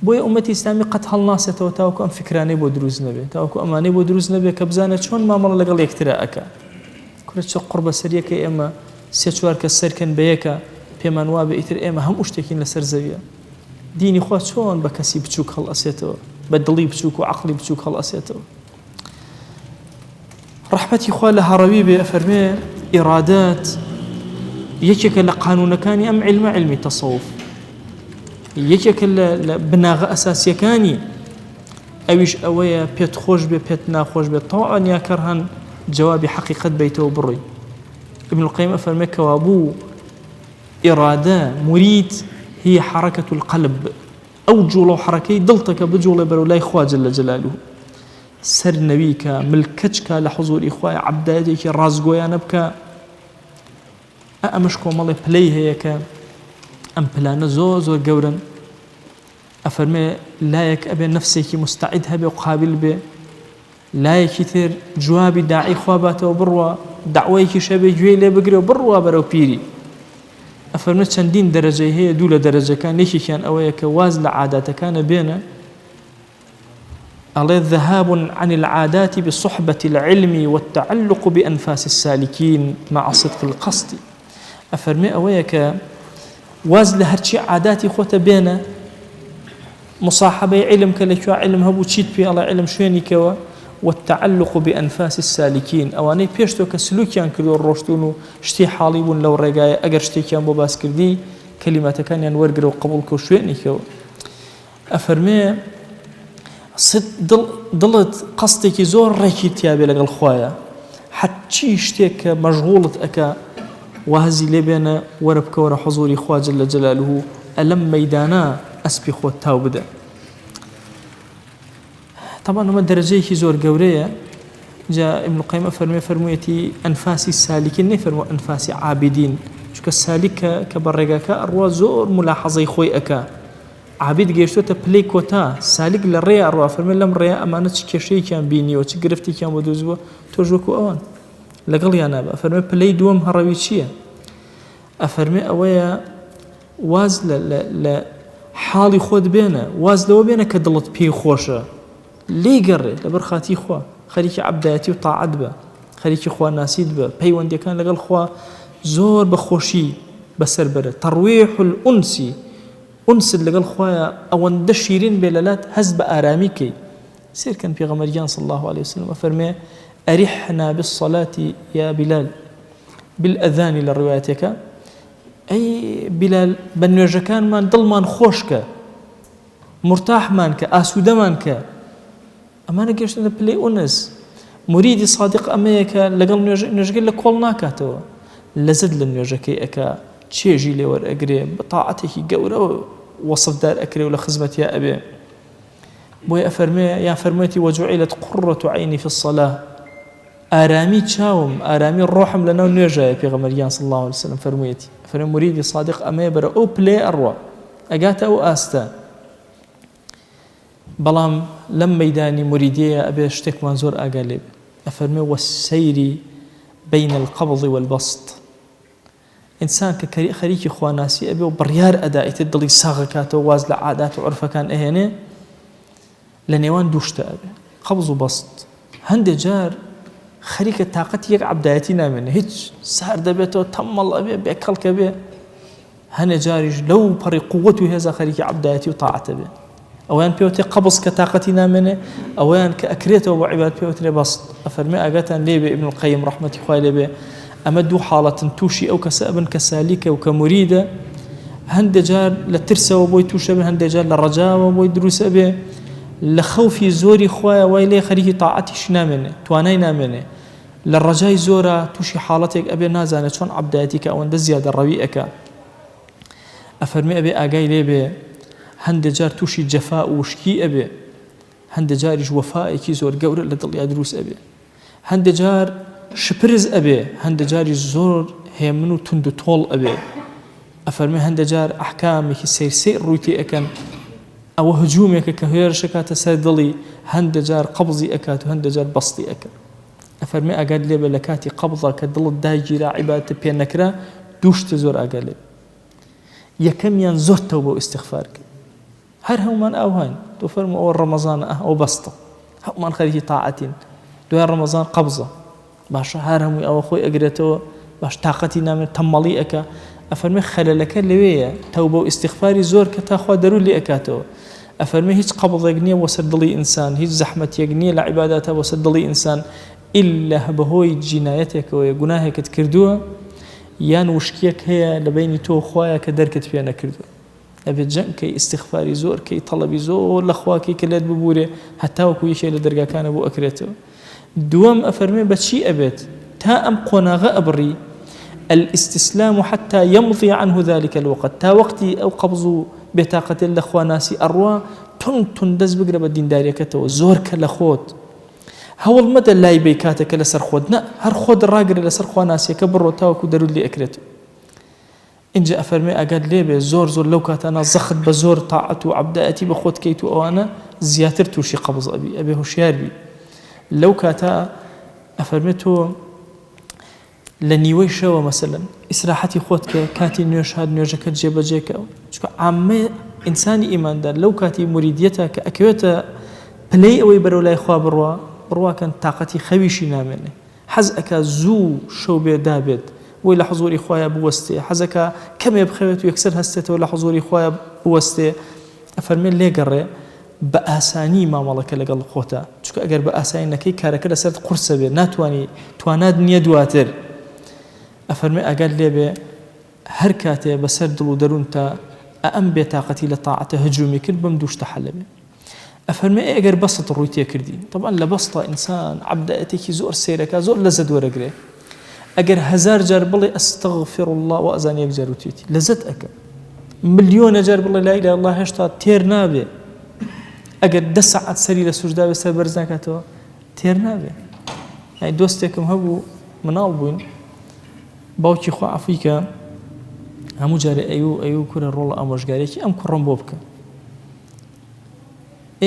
S1: بۆیە ئومەتی ئیسلامی قەت هەڵناسێتەوە تاوەکو ئەم فکرانەی بۆ دروست نەبێت تاوەکو ئەمانەی بۆ دروست نەبێت کە بزانە چۆن مامەڵە لەگەڵ یەکترا ئەکا کورە چ قڕ بە سەریەکە ئێمە سێ چوار کەس سەرکەن بە یەکە پێمان وابێ ئیتر ئێمە هەموو شتێکین لەسەر زەویە دینی خوا چۆن بە کەسی بچووک هەڵئەسێتەوە بە دڵی بچووک و عەقڵی بچووک هەڵئەسێتەوە ڕەحمەتی خوا لە هەڕەوی بێ ئەفەرمێ ئیرادات یەکێکە لە قانونەکانی ئەم عیلمە عیلمی تەسەووف یەکێکە لە بناغە ئەساسیەکانی ئەویش ئەوەیە پێت خۆش بێ پێت ناخۆش بێت تەواوان یا کەرهەن جوابی حەقیقەت بیتەوە بڕۆی ابن القيم أفرمي كوابو إرادة مريد هي حركة القلب أو جولو حركي دلتك بجولة برولاي خوا جل جلاله سر نبيك ملكتك لحضور إخوة عبدالك رازقويا نبكى أمشكو مالي بلي هيك أم بلانا زور قورا أفرمي لايك أبي نفسك مستعد هبي وقابل بي لايك كثير جوابي داعي خواباته وبروا دعويك شبه جويلة بقري وبروا برو بيري أفرمي چندين درجة هي دولة درجة كان ليش كان أويك واز لعادات كان بينا على الذهاب عن العادات بصحبة العلم والتعلق بأنفاس السالكين مع صدق القصد أفرمي أويك واز لهرشي عاداتي خوته بينا مصاحبة علم كالشوا علم هبو تشيت في الله علم شويني كوا والتعلق بأنفاس السالكين أواني بيشتو كسلوكيان كلو الرشتونو شتي حاليبون لو رقايا أقر شتي كيان بو باس كردي كلمة كان ينورقر وقبولك وشويني كوا أفرمي ضلت قصدك زور ريكي تيابي لقى الخوايا حتى شتيك مشغولة أكا وهزي لبنا وربك ورا حضوري خوا جل جلاله ألم ميدانا أسبي خو التاوبدا طبعا هما درجيك زور قورية جاء ابن القيم فرميتي أنفاسي السالكين نفرمو أنفاسي عابدين شو كالسالك كبرقاك أروا زور ملاحظي خوي أكا عابد جيشتو تبليك وتا سالك للرياء أروا فرمي لم رياء أمانة كشي كان بيني وتقرفتي كان بدوزوا توجوكو أوان لقل يا نابا فرمي بلي دوم هروي شيء أفرمي أويا واز لا حالي خود بينا واز لو بينا كدلت بي خوشة لي قري لبرخاتي خوا خليك عبداتي وطاعت به خليك خوا ناسيد به بيوندي كان لقل خوا زور بخوشي بسر بره ترويح الأنسي أنس لقل خوا أوان دشيرين بلالات هزب آراميكي سير كان في غمريان صلى الله عليه وسلم أفرمي أرحنا بالصلاة يا بلال بالأذان لروايتك أي بلال بنوجكان من ضلمان خوشك مرتاح مانك آسود مانك أما أنا قلت بلي أنس مريدي صادق أميك لقل نوجك لك كل كاتو لزد لنوجكي أكا تشيجي لي ور أقري بطاعتك قورة وصف دار أكري ولا خزمة يا أبي بوي أفرمي يا فرميتي وجعلت قرة عيني في الصلاة آرامي تشاوم آرامي الروحم لنا ونرجع في غمريان صلى الله عليه وسلم فرميتي مريدي صادق أمي برا أو بلاي أروى أقاتا أو آستا بلام لم ميداني مريدية أبي اشتك منزور أقالب أفرمي والسير بين القبض والبسط إنسان كخريكي خواناسي أبي وبريار أدائي تدلي ساغكاته وازل عادات وعرفة كان إهني لنيوان دوشتا أبي قبض وبسط هند جار خريكة طاقتي يك عبدايتنا من هيج سهر دبيته تم الله أبي بأكلك أبي هن جارج لو بري قوته هذا خريكة عبدايتي وطاعته به أوان بيوتي قبض كطاقتنا منه أوان كأكريته وعباد بيوتي بسط أفرمي أجاتا ليبي ابن القيم رحمة الله ليبي أمدو حالة توشي أو كسأبا كسالكة وكمريدة هند جار لترسى وبوي توشى هند جار للرجاء وبوي دروس أبي لخوفي زوري خوايا ويلي خريكي طاعتي شنا منه توانينا منه للرجاء زورا توشي حالتك أبي نازانة شون عبداتك أو أند زيادة ربيئك أفرمي أبي أجاي ليبي هند جار توشي جفاء وشكي أبي هند جارج وفائك زور قور لدل يدروس أبي هند جار شبرز أبي هند جارج زور هيمنو تندو طول أبي أفرمي هند جار أحكامك سير رويتي أكن أو هجومك كهير شكات سادلي هند جار قبضي أكات وهند جار بسطي أكات أفرمي أقاد لي بلكاتي قبضة كدل الداجرة عبادة بينكرا دوش تزور أقاد لي یەکەمیان زۆر تەوبە و ئیستیغفار کرد. هەر هەمومان ئەوهاین تۆ فەرموو ئەوە ڕەمەزانە ئەو بەستە هەمومان خەریکی تاعەتین دوای ڕەمەزان قەبزە باشە هەر هەمووی ئەوە خۆی ئەگرێتەوە باش تااقەتی نامێت تەمەڵی ئەکە ئەفەرمێ خەلەلەکە لەوەیە تەوبە و ئیستیغفاری زۆر کە تاخوا دەرو لێ ئەکاتەوە ئەفەرمێ هیچ قەبڵێک نییە بۆ سەر دڵی ئینسان هیچ زەحمەتێک نییە لە عیباداتە بۆ سەر دڵی ئینسان ئیلا بەهۆی جینایەتێکەوەیە گوناهێکت کردووە یان وشکیەک هەیە لە بینی تۆ خوایە کە دەرکت پێ نەکردووە ئەبێت جەنگکەی ئیستیغفاری زۆر کەی تەڵەبی زۆر لە خواکەی کە لێت ببوورێ هەتاوەکو یەکێ لە دەرگاکانە بۆ ئەکرێتەوە. دووەم ئەفەرمێ بەچی ئەبێت تا ئەم قۆناغە ئەبڕی الاستسلام حتى يمضي عنه ذلك الوقت تا وقتی ئەو قەبز و بێتاقەتێت لە خواناسی ئەڕوا تون دەست بگرە بە دینداریەکەتەوە زۆر کە لە خۆت هەوڵ مەدە لای بێ کاتێکە لەسەر خۆت نە هەر خۆت ڕاگرە لەسەر خواناسیەکە بڕۆ تاوەکو دەرود لێ ئەکرێتەوە. اینجا ئەفەرمێ ئەگەر لێبێ زۆر لەو کاتانە زەخت بە زۆر تاعەت و عەبدایەتی بە خۆت کەیت و ئەوانە زیاتر تووشی قەبز ئەبێ هوشیار بی. لەو کاتە ئەفەرمێ تۆ لە نیوەی شەوە مەسەلەن ئیسراحەتی خۆت کە کاتی نوێژ هات نوێژەکەت جێبەجێکەوە چونکە عامێ ئینسانی ئیماندار لەو کاتی موریدیەتە کە ئەکەوێتە پلەی ئەوەی بەرەو لای خوا بڕواکەن تااقەتی خەویشی نامێنێ حەز ئەکا زوو شەو بێ دابێت بۆی لە حوزوری خوایە بوەستێ حەزەکە کەمێ بخەوێت و یەکسەر هەستێتەوە لە حوزوری خوایە بوەستێ ئەفەرمێ لێگەڕێ بە ئاسانی مامەڵەکە لەگەڵ خۆتە چونکە ئەگەر بە ئاسانی نەکەی کارەکە لەسەر قورسە بێ ناتوانانی توانات نییە دواتر ئەفەرمێ ئەگەر لێبێ هەر کاتێ بەسەر دڵ و دەروون تا ئەم بێتاقەتی لە تاعەتە هجومی کرد بەم دووشتە حەلە بێ. ئەفەرمێ ئەگەر بەست ڕووی تێکردی طبعا لە بەستە ئینسان عەبدایەتێکی زۆر سەیرەکە زۆر لەزەت وەرەگرێ ئەگەر 1000 جار بڵێ ئەستەغفر الله و ئەزان یەک جار وتێتی لەزەت ئەکە ملیۆنە جار بڵێ لا ئیلاهە ئیلڵا هێشتا تێر نابێ ئەگەر 10 سەعات سەری لە سوجدا بێ سەر بەرز ناکاتەوە تێر نابێ. یعنی دۆستێکم هەبوو مناڵ بووین باوکی خوا عەفویکە هەموو جارێ ئەیوو کورە ڕۆڵە ئامۆژگاریەکی ئەم کوڕم بۆ بکە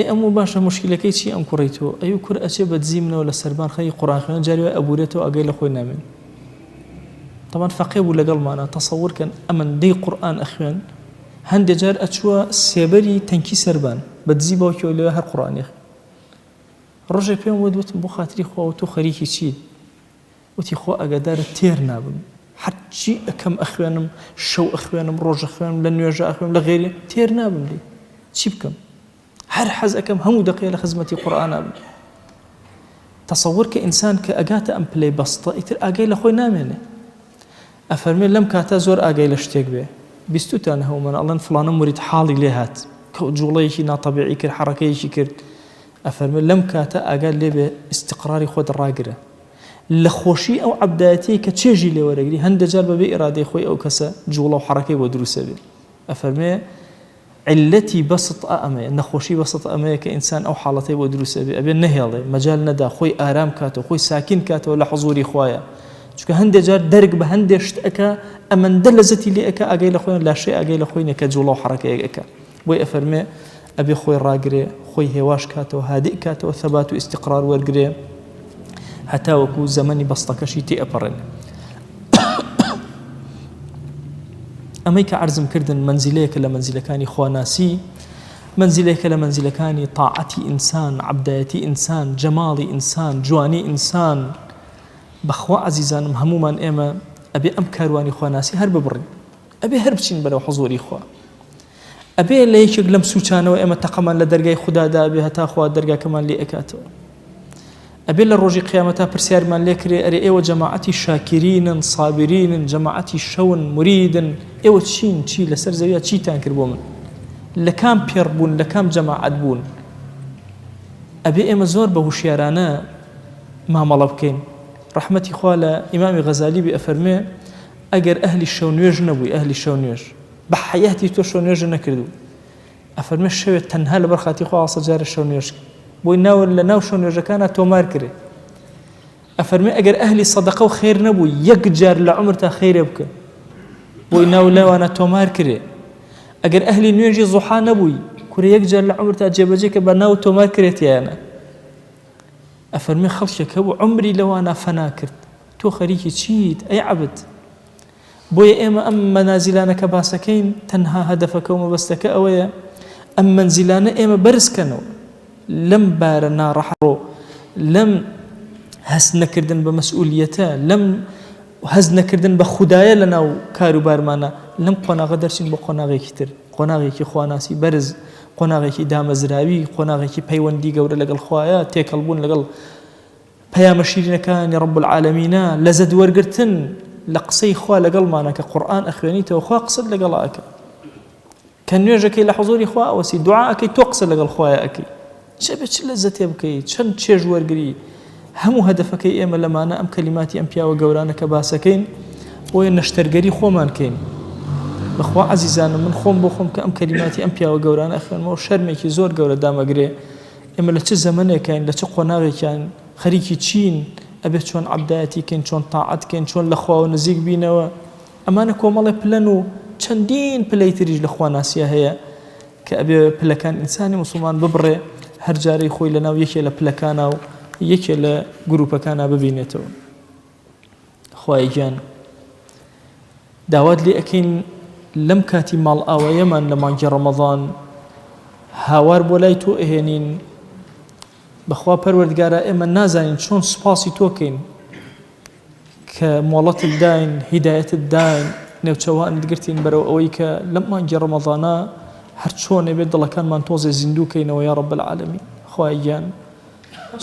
S1: ئەموو باشە مشکلەکەی چی ئەم کوڕیتەوە ئەیوو کورە ئەچێ بە دزی منەوە لە سەربان خەی قورئان خوێنە جاری وای ئەبورێتەوە ئەگەی لە خۆی نامێن طبعا فەقێ بوو لەگەڵمانە تەسەوورکەن ئەمەندەی قورئان ئەخوێن هەندێک جار ئەچووە سێبەری تەنکی سەربان بە دزی باوکیەوە لەوێ هەر قورئانی ڕۆژێک پێم وتم بۆ خاتری خوا تۆ خەریکی چیت وتی خۆ ئەگەدارە تێر نابم هەرچی ئەکەم ئەخوێنم شەو ئەخوێنم ڕۆژ ئەخوێنم لە نوێژە ئەخوێنم لە غێری تێر نابم لێ چی بکەم هەر حەز ئەکەم هەموو دقیقە لە خزمەتی قورئان بم. تەسەوور کە ئینسان کە ئەگاتە ئەم پلەی بەستە ئیتر ئاگای لە خۆی نامێنێ. ئەفەرمێ لەم کاتە زۆر ئاگای لە شتێک بێ بیستوتان هەومەن ئەڵێن فڵانە مورید حاڵی لێ هات کە جوڵەیەکی ناتەبیعی کرد حەرەکەیەکی کرد ئەفەرمێ لەم کاتە ئاگای لێ بێ ئیستیقراری خۆت ڕاگرە لە خۆشی ئەو عەبدایەتی کە چێژی لێ وەرەگری هەندێک جار بەبێ ئیرادەی خۆی ئەو کەسە جوڵە و حەرەکەی بۆ دروستە بێ. ئەفەرمێ علەتی بەسط ئەمەیە نەخۆشی بەسط ئەمەیە کە ئینسان ئەو حاڵەتەی بۆ دروستە بێ ئەبێ نەهێڵێ مەجال نەدا خۆی ئارام کاتەوە خۆی ساکین کاتەوە لە حوزوری خوایە چونکە هەندێک جار دەرگ بە هەندێک شت ئەکا ئەمەندە لەزەتی لێ ئەکا ئاگای لە خۆیان لاشێ ئاگای لە خۆی نەکە جوڵە و حەرەکەیەک ئەکا بۆی ئەفەرمێ ئەبێ خۆی ڕاگرێ خۆی هێواش کاتەوە هادئ کاتەوە ثەبات و ئیستیقرار وەرگرێ هەتا وەکو زەمەنی بەستەکەشی تێ ئەپەڕێن. ئەمەی کە عەرزم کردن منزیلەیەکە لە منزیلەکانی خواناسی منزیلەیەکە لە منزیلەکانی تاعەتی ئینسان عەبدایەتی ئینسان جەماڵی ئینسان جوانی ئینسان بەخوا عەزیزانم هەمومان ئێمە ئەبێ ئەم کاروانی خواناسی هەر ببڕین ئەبێ هەر بچین بەرەو حوزوری خوا ئەبێ لە یەکێک لەم سوچانەوە ئێمە تەقەمان لە دەرگای خودادا ئەبێ هەتا خوا دەرگاکەمان لێ ئەکاتەوە ئەبێ لە ڕۆژی قیامەتا پرسیارمان لێکرێ ئەرێ ئێوە جەماعەتی شاکرینن سابرینن جەماعەتی شەون موریدن ئێوە چی لەسەر زەویە چیتان کرد بۆ من لە کام پێڕ بوون لە کام جەماعەت بوون ئەبێ ئێمە زۆر بە هوشیارانە مامەڵە بکەین. ڕەحمەتی خوا لە ئیمامی غەزالی بێ ئەفەرمێ ئەگەر ئەهلی شەو نوێژ نەبووی ئەهلی شەو نوێژ بە حەیاتی تۆ شەو نوێژ نەکردو ئەفەرمێ شەوێت تەنها لەبەر خاتی خوا 100 جارە شەو نوێژ بۆی لە ناو شەو نوێژەکانە تۆمار کرێ. ئەفەرمێ ئەگەر ئەهلی سەدەقە و خێر نەبووی یەک جار لە عومر تا خێرێ بکە بۆی ناو لەوانە تۆمار کرێ. ئەگەر ئەهلی نوێژی زوحا نەبووی کورە یەک جار لە عومر تا جێبەجێ کە بە ناو تۆمار کرێتیانە. ئەفەرمێ خەڵکێک هەبوو عومری لەوانە فەنا کرد تۆ خەریکی چیت ئەی عەبد بۆیە ئێمە ئەم مەنازیلانە کە باسەکەین تەنها هەدەفەکە و مەبەستەکە ئەوەیە ئەم مەنزیلانە ئێمە بەرزکەنەوە لەم بارە ناڕەحڕۆ، لەم هەست نەکردن بە مەسئولیەتە، لەم هەز نەکردن بە خودایە لە ناو کاروبارمانە، لەم قۆناغە دەرچین بۆ قۆناغێکی تر، قۆناغێکی خواناسی بەرز، قۆناغێکی دامەزراوی، قۆناغێکی پەیوەندی گەورە لەگەڵ خوایە، تێکەڵبوون لەگەڵ پەیامە شیرینەکانی ڕەب العالەمینە، لەزەت وەرگرتن لە قسەی خوا لەگەڵمانە کە قورئان ئەخوێنیتەوە، خوا قسەت لەگەڵا ئەکە، کە نوێژەکەی لە حوزوری خوا ئەوەسی، دوعاەکەی تۆ قسە لەگەڵ خوایە ئەکەی، چ لەزەتێ بکەیت، چەند چێژ وەرگری. هەموو هەدەفەکەی ئێمە لەمانە ئەم کەلیماتی ئەم پیاوە گەورانە کە باسەکەین بۆیە نەشتەرگەری خۆمان کەین. بەخوا عەزیزانم من خۆم بۆ خۆم کە ئەم کەلیماتی ئەم پیاوە گەورانە ئەخوێنمەوە شەرمێکی زۆر گەورە دامەگرێ. ئێمە لە چ زەمانێکین، لە چ قۆناغێکیان، خەریکی چین، ئەبێت چۆن عەبدایەتی کەین، چۆن تاعەت کەین، چۆن لە خوا و نزیک بینەوە. ئەمانە کۆمەڵێ پلەن و چەندین پلەی تریش لە خواناسیە هەیە کە ئەبێ پلەکان ئینسانی موسڵمان ببڕێ، هەر جارەی خۆی لە ناو یەکێ لە پلەکانە و یەکێ لە گروپەکانە ببینێتەوە. خوای گیان داوات لێ ئەکەین لەم کاتی ماڵ ئاوایەمان لە مانگی ڕەمەضان هاوار بۆ لای تۆ ئەهێنین. بەخوا پەروەردگارە ئێمە نازانین چۆن سوپاسی تۆکەین کە مۆڵەتت داین، هیدایەتت داین، نێوچەوان دگرتین بەرەو ئەوەی کە لەم مانگی ڕەمەضانە هەر چۆنێ بێت دڵەکانمان تۆزێ زیندووکەینەوە یا ڕەب العالەمین. خوای گیان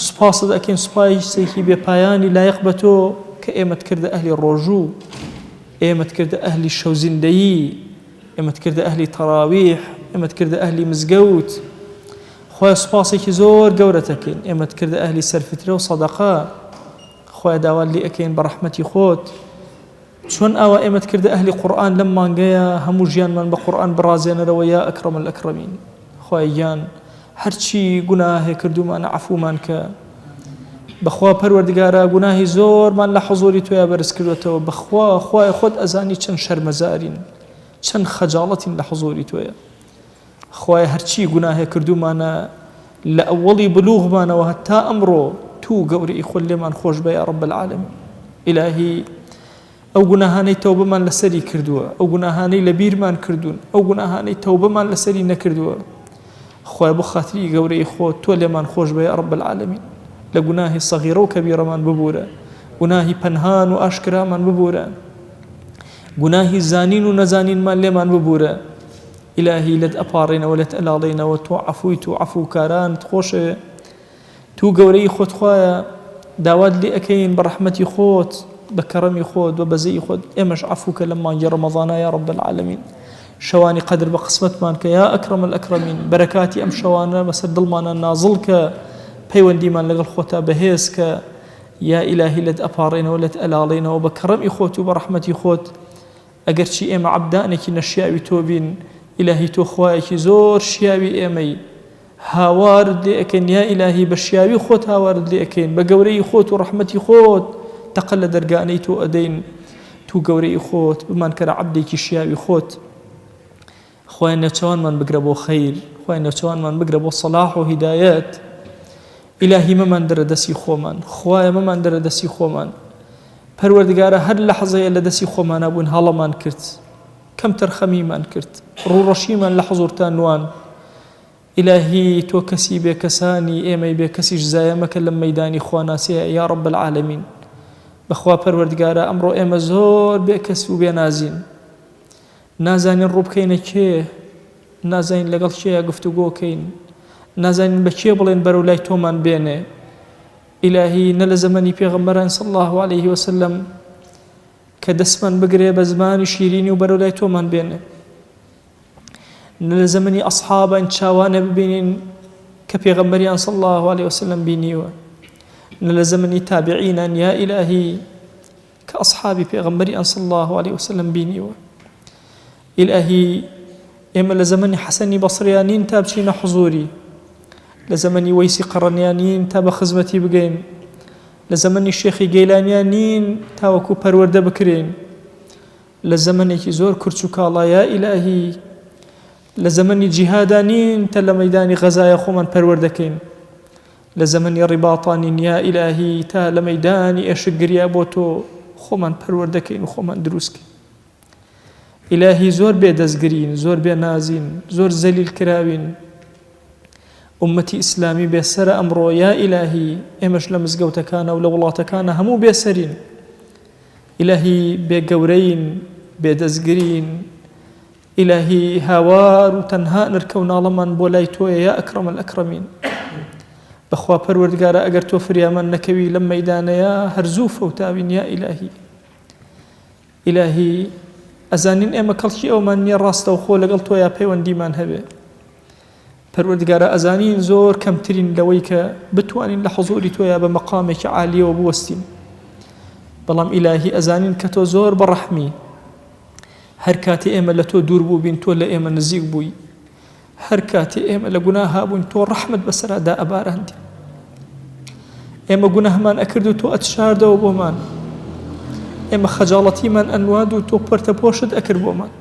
S1: سوپاست ئەکەین، سوپایسێکی بێپایانی لایق بە تۆ کە ئێمەت کردە ئەهلی ڕۆژوو، ئێمەت کردە ئەهلی شەوزیندەیی، ئێمەت کردە ئەهلی تەراویح، ئێمەت کردە ئەهلی مزگەوت. خوای سوپاسێکی زۆر گەورەتەکەین، ئێمەت کردە ئەهلی سەرفترە و سەدەقە. خوای داوات لێ ئەکەین بە ڕەحمەتی خۆت چۆن ئاوا ئێمەت کردە ئەهلی قورئان لەم مانگەیە هەموو ژیانمان بە قورئان بڕازێنەرەوە یا ئەکرەم الئەکرەمین. خوای گیان هەرچی گوناهێ کردومانە عەفومان کە، بەخوا پەروەردگارە گوناهی زۆرمان لە حوزوری تۆیە بەرز کردوێتەوە. بەخوا خوای خۆت ئەزانی چەند شەرمەزارین، چەند خەجاڵەتین لە حوزوری تۆیە. خوای هەرچی گوناهێ کردومانە لە ئەوەڵی بلوغمانەوە هەتا ئەمڕۆ تو گەورەی خۆت لێمان خۆش بە یا ڕەب العالەمین. ئیلاهی ئەو گوناهانەی تەوبەمان لەسەری کردووە، ئەو گوناهانەی لە بیرمان کردوون، ئەو گوناهانەی تەوبەمان لەسەری نەکردووە، خوای بۆ خاتری گەورەی خۆت تۆ لێمان خۆش بە یا ڕەب العالەمین. لە گوناهی سەغیرە و کەبیرەمان ببورە، گوناهی پەنهان و ئاشکرامان ببورە، گوناهی زانین و نەزانینمان لێمان ببورە. ئیلاهی لەت ئەپاڕێنەوە، لەت ئەلاڵێنەوە، تۆ عەفویت و عەفوکارانت خۆشە. تو گەورەی خۆت خوایە داوات لێ ئەکەین بە ڕەحمەتی خۆت، بە کەڕەمی خۆت و بەزەی خۆت ئێمەش عەفوکە لە مانگی ڕەمەضانە یا ڕەب العالەمین. شەوانی قەدر بە قسمەتمان کە یا ئەکرەم الئەکرەمین. بەرەکاتی ئەم شەوانە بەسەر دڵمانە نازڵ کە، پەیوەندیمان لەگەڵ خۆتا بەهێز کە، یا ئیلاهی لەت ئەپاڕێنەوە، لەت ئەلاڵێنەوە بە کەڕەمی خۆت و بە ڕەحمەتی خۆت. ئەگەرچی ئێمە عەبدانێکی نەشیاوی تۆ بین، ئیلاهی تۆ خوایەکی زۆر شیاوی ئێمەی، هاوارد لێ ئەکەین یا ئیلاهی بە شیاوی خۆت هاوارد لێ ئەکەین، بە گەورەی خۆت و ڕەحمەتی خۆت تەقە لە دەرگانەی تۆ ئەدەین. تو گەورەی خۆت بمان کەرە عەبدێکی شیاوی خۆت. خوای نێوچەوانمان بگرە بۆ خەیر، خوای نێوچەوانمان بگرە بۆ سەلاح و هیدایەت. ئیلاهی مەمان دەرە دەستی خۆمان، خوایە مەمان دەرە دەستی خۆمان. پەروەردگارە هەر لەحظەیە لە دەستی خۆمانە بوون هەڵەمان کرد، کەم تەرخەمیمان کرد، ڕوڕەشیمان لە حوزورتان نوان. ئیلاهی تۆ کەسی بێ کەسانی ئێمەی بێ کەسیش زایە مەکە لەم مەیدانی خواناسیە یا ڕەب العالەمین. بەخوا پەروەردگارە ئەمڕۆ ئێمە زۆر بێ کەس و بێ نازین، نازانین ڕوو بکەینە کێ، نازانین لەگەڵ کێیە گفتوگۆکەین، نازانین بە کێ بڵێن بەرەو لای تۆمان بێنێ. ئیلاهی نە لە زەمەنی پێغەمبەران صلی الله عليه وسلم کە دەستمان بگرێ بە زمانی شیرینی و بەرەو لای تۆمان بێنێ، نە لە زەمەنی ئەصحابان چاوانە ببینین کە پێغەمبەریان صلی الله عليه وسلم بینیوە، نە لە زەمەنی تابعینان یا ئیلاهی کە ئەصحابی پێغەمبەریان صلی الله عليه وسلم بینیوە. ئیلاهی ئێمە لە زەمەنی حەسەنی بەسریانین تا بچینە حوزوری، لە زەمەنی وەیسی قەڕەنیانین تا بە خزمەتی بگەین، لە زەمەنی شێخی گەیلانیانین تا وەکو پەروەردە بکرێن، لە زەمەنێکی زۆر کورچ و کاڵا یا ئیلاهی لە زەمەنی جیهادانین تا لە مەیدانی غەزایە خۆمان پەروەردەکەین، لە زەمەنی ڕیباطانین یا ئیلاهی تا لە مەیدانی ئێشکگریا بۆ تۆ خۆمان پەروەردەکەین و خۆمان دروستکەین. إلهي زور بێدەستگرین زۆر بێنازین زۆر زەلیل کراوین ئومەتی ئیسلامی بێسەرە ئەمڕۆ یا ئیلاهی ئێمەش لە مزگەوتەکانە و لە وڵاتەکانە هەموو بێسەرین ئیلاهی بێگەورەین بێدەستگرین ئیلاهی هاوار و تەنها نرکە و ناڵەمان بۆ لای تۆیە یا ئەکرەمە الئەکرەمین بەخوا پەروەردگارە ئەگەر تۆ فریامان نەکەوی لەم مەیدانەیە هەرزوو فەوتاوین یا ئیلاهی ئیلاهی ئەزانین ئێمە کەڵکی ئەومان نییە ڕاستەوخۆ لەگەڵ تۆیا پەیوەندیمان هەبێ پەروەردگارە ئەزانین زۆر کەمترین لەوەی کە بتوانین لە حوزوری تۆیا بە مەقامێکی عالیەوە بوەستین بەڵام ئیلاهی ئەزانین کە تۆ زۆر بەڕەحمی هەر کاتێ ئێمە لە تۆ دوور بوو بین تۆ لە ئێمە نزیک بووی هەر کاتێ ئێمە لە گوناه هابووین تۆ ڕەحمت بەسەرادا ئەباراندی ئێمە گوناهمان ئەکرد و تۆ ئەتشاردەوە بۆمان ئێمە خەجاڵەتیمان ئەنواد و تۆ پەرتە پۆشت ئەکرد بۆمان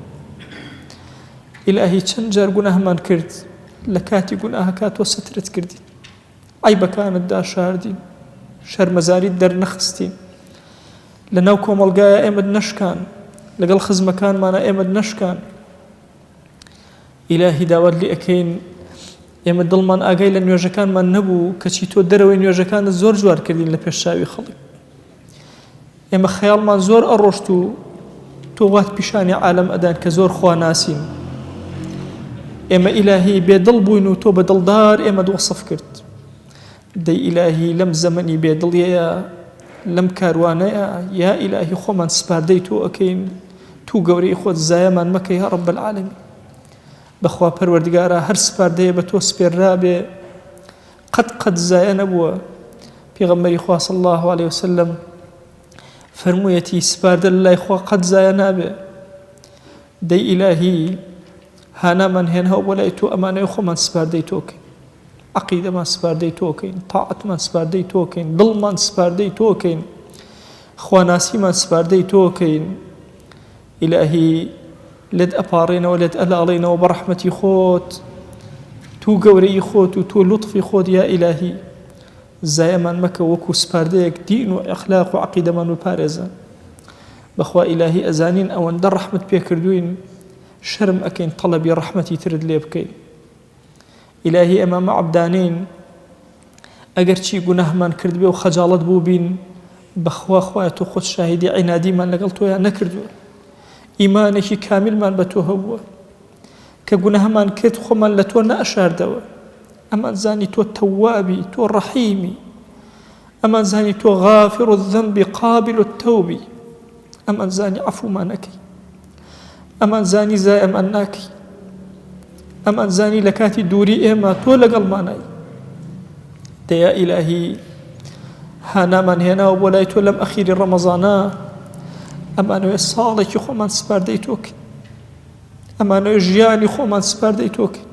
S1: ئیلاهی چەند جار گوناهمان کرد لە کاتی گوناهەکە تۆ سترت کردی عیبەکانتدا شاردین شەرمەزاریت دەرنەخستین لە ناو کۆمەڵگایە ئێمەت نەشکان لەگەڵ خزمەکانمانە ئێمەت نەشکان ئیلاهی داوات لێ ئەکەین ئێمە دڵمان ئاگای لە نوێژەکانمان نەبوو کەچی تۆ دەرەوەی نوێژەکانت زۆر جوار کردین لە پێشچاوی خەڵک ئێمە خەیاڵمان زۆر ئەڕۆشت و تۆ وات پیشانی عالەم ئەدان کە زۆر خواناسین ئێمە ئیلاهی بێدڵ بووین و تۆ بە دڵدار ئێمە وەسف کرد دەی ئیلاهی لەم زەمەنی بێدڵیەیە لەم کاروانەیە یا ئیلاهی خۆمان سپاردەی تۆ ئەکەین تو گەورەی خۆت زایەمان مەکە یا ڕەب العالەمین بەخوا پەروەردگارە هەر سپاردەیە بە تۆ سپێررابێ قەت زایە نەبووە پێغەمبەری خوا صلی الله عليه وسلم فەرموویەتی سپاردە لە لای خوا قەت زایە نابێ دەی ئیلاهی هانامان هێناوە بۆ لای تۆ ئەمانەوە خۆمان سپاردەی تۆکەین عەقیدەمان سپاردەی تۆکەین تاعەتمان سپاردەی تۆکەین دڵمان سپاردەی تۆکەین خواناسیمان سپاردەی تۆکەین ئیلاهی لێت ئەپاڕێنەوە لێت ئەلاڵێنەوە بە ڕەحمەتی خۆت تو گەورەی خۆت و تۆ لوتفی خۆت یا ئیلاهی زایەمان مەکە وەکو سپاردەیەک دین و ئەخلاق و عەقیدەمان و پارێزە بەخوا ئیلاهی ئەزانین ئەوەندە ڕەحمت پێکردوین شەرم ئەکەین تەڵەبی ڕەحمەتی ترت لێ بکەین ئیلاهی ئەمە عەبدانین ئەگەر چی گوناهمان کرد بێ و خەجاڵەت بوو بین بەخوا خوایە تۆ خۆت شاهیدی عینادیمان لەگەڵ تۆیان نەکردووە ئیمانێکی کاملمان بە تۆ هەبووە کە گوناهمان کرد خۆمان لە تۆ نەئەشاردەوە ئەمان زانی تۆ تەوابی تۆ ڕەحیمی ئەمان زانی تۆ غافر الذنب قابل التوب ئەمان زانی عەفومان ئەکەی ئەمان زانی زایەمان ناکەی ئەمان زانی لە کاتی دووری ئێمە تۆ لەگەڵمانای دەیا ئیلاهی هانامان هێناوە بۆ لای تۆ لەم ئەخیری ڕەمەزانە ئەمانەوێ ساڵێکی خۆمان سپاردەی تۆکەین ئەمانەوێ ژیانی خۆمان سپاردەی تۆکەین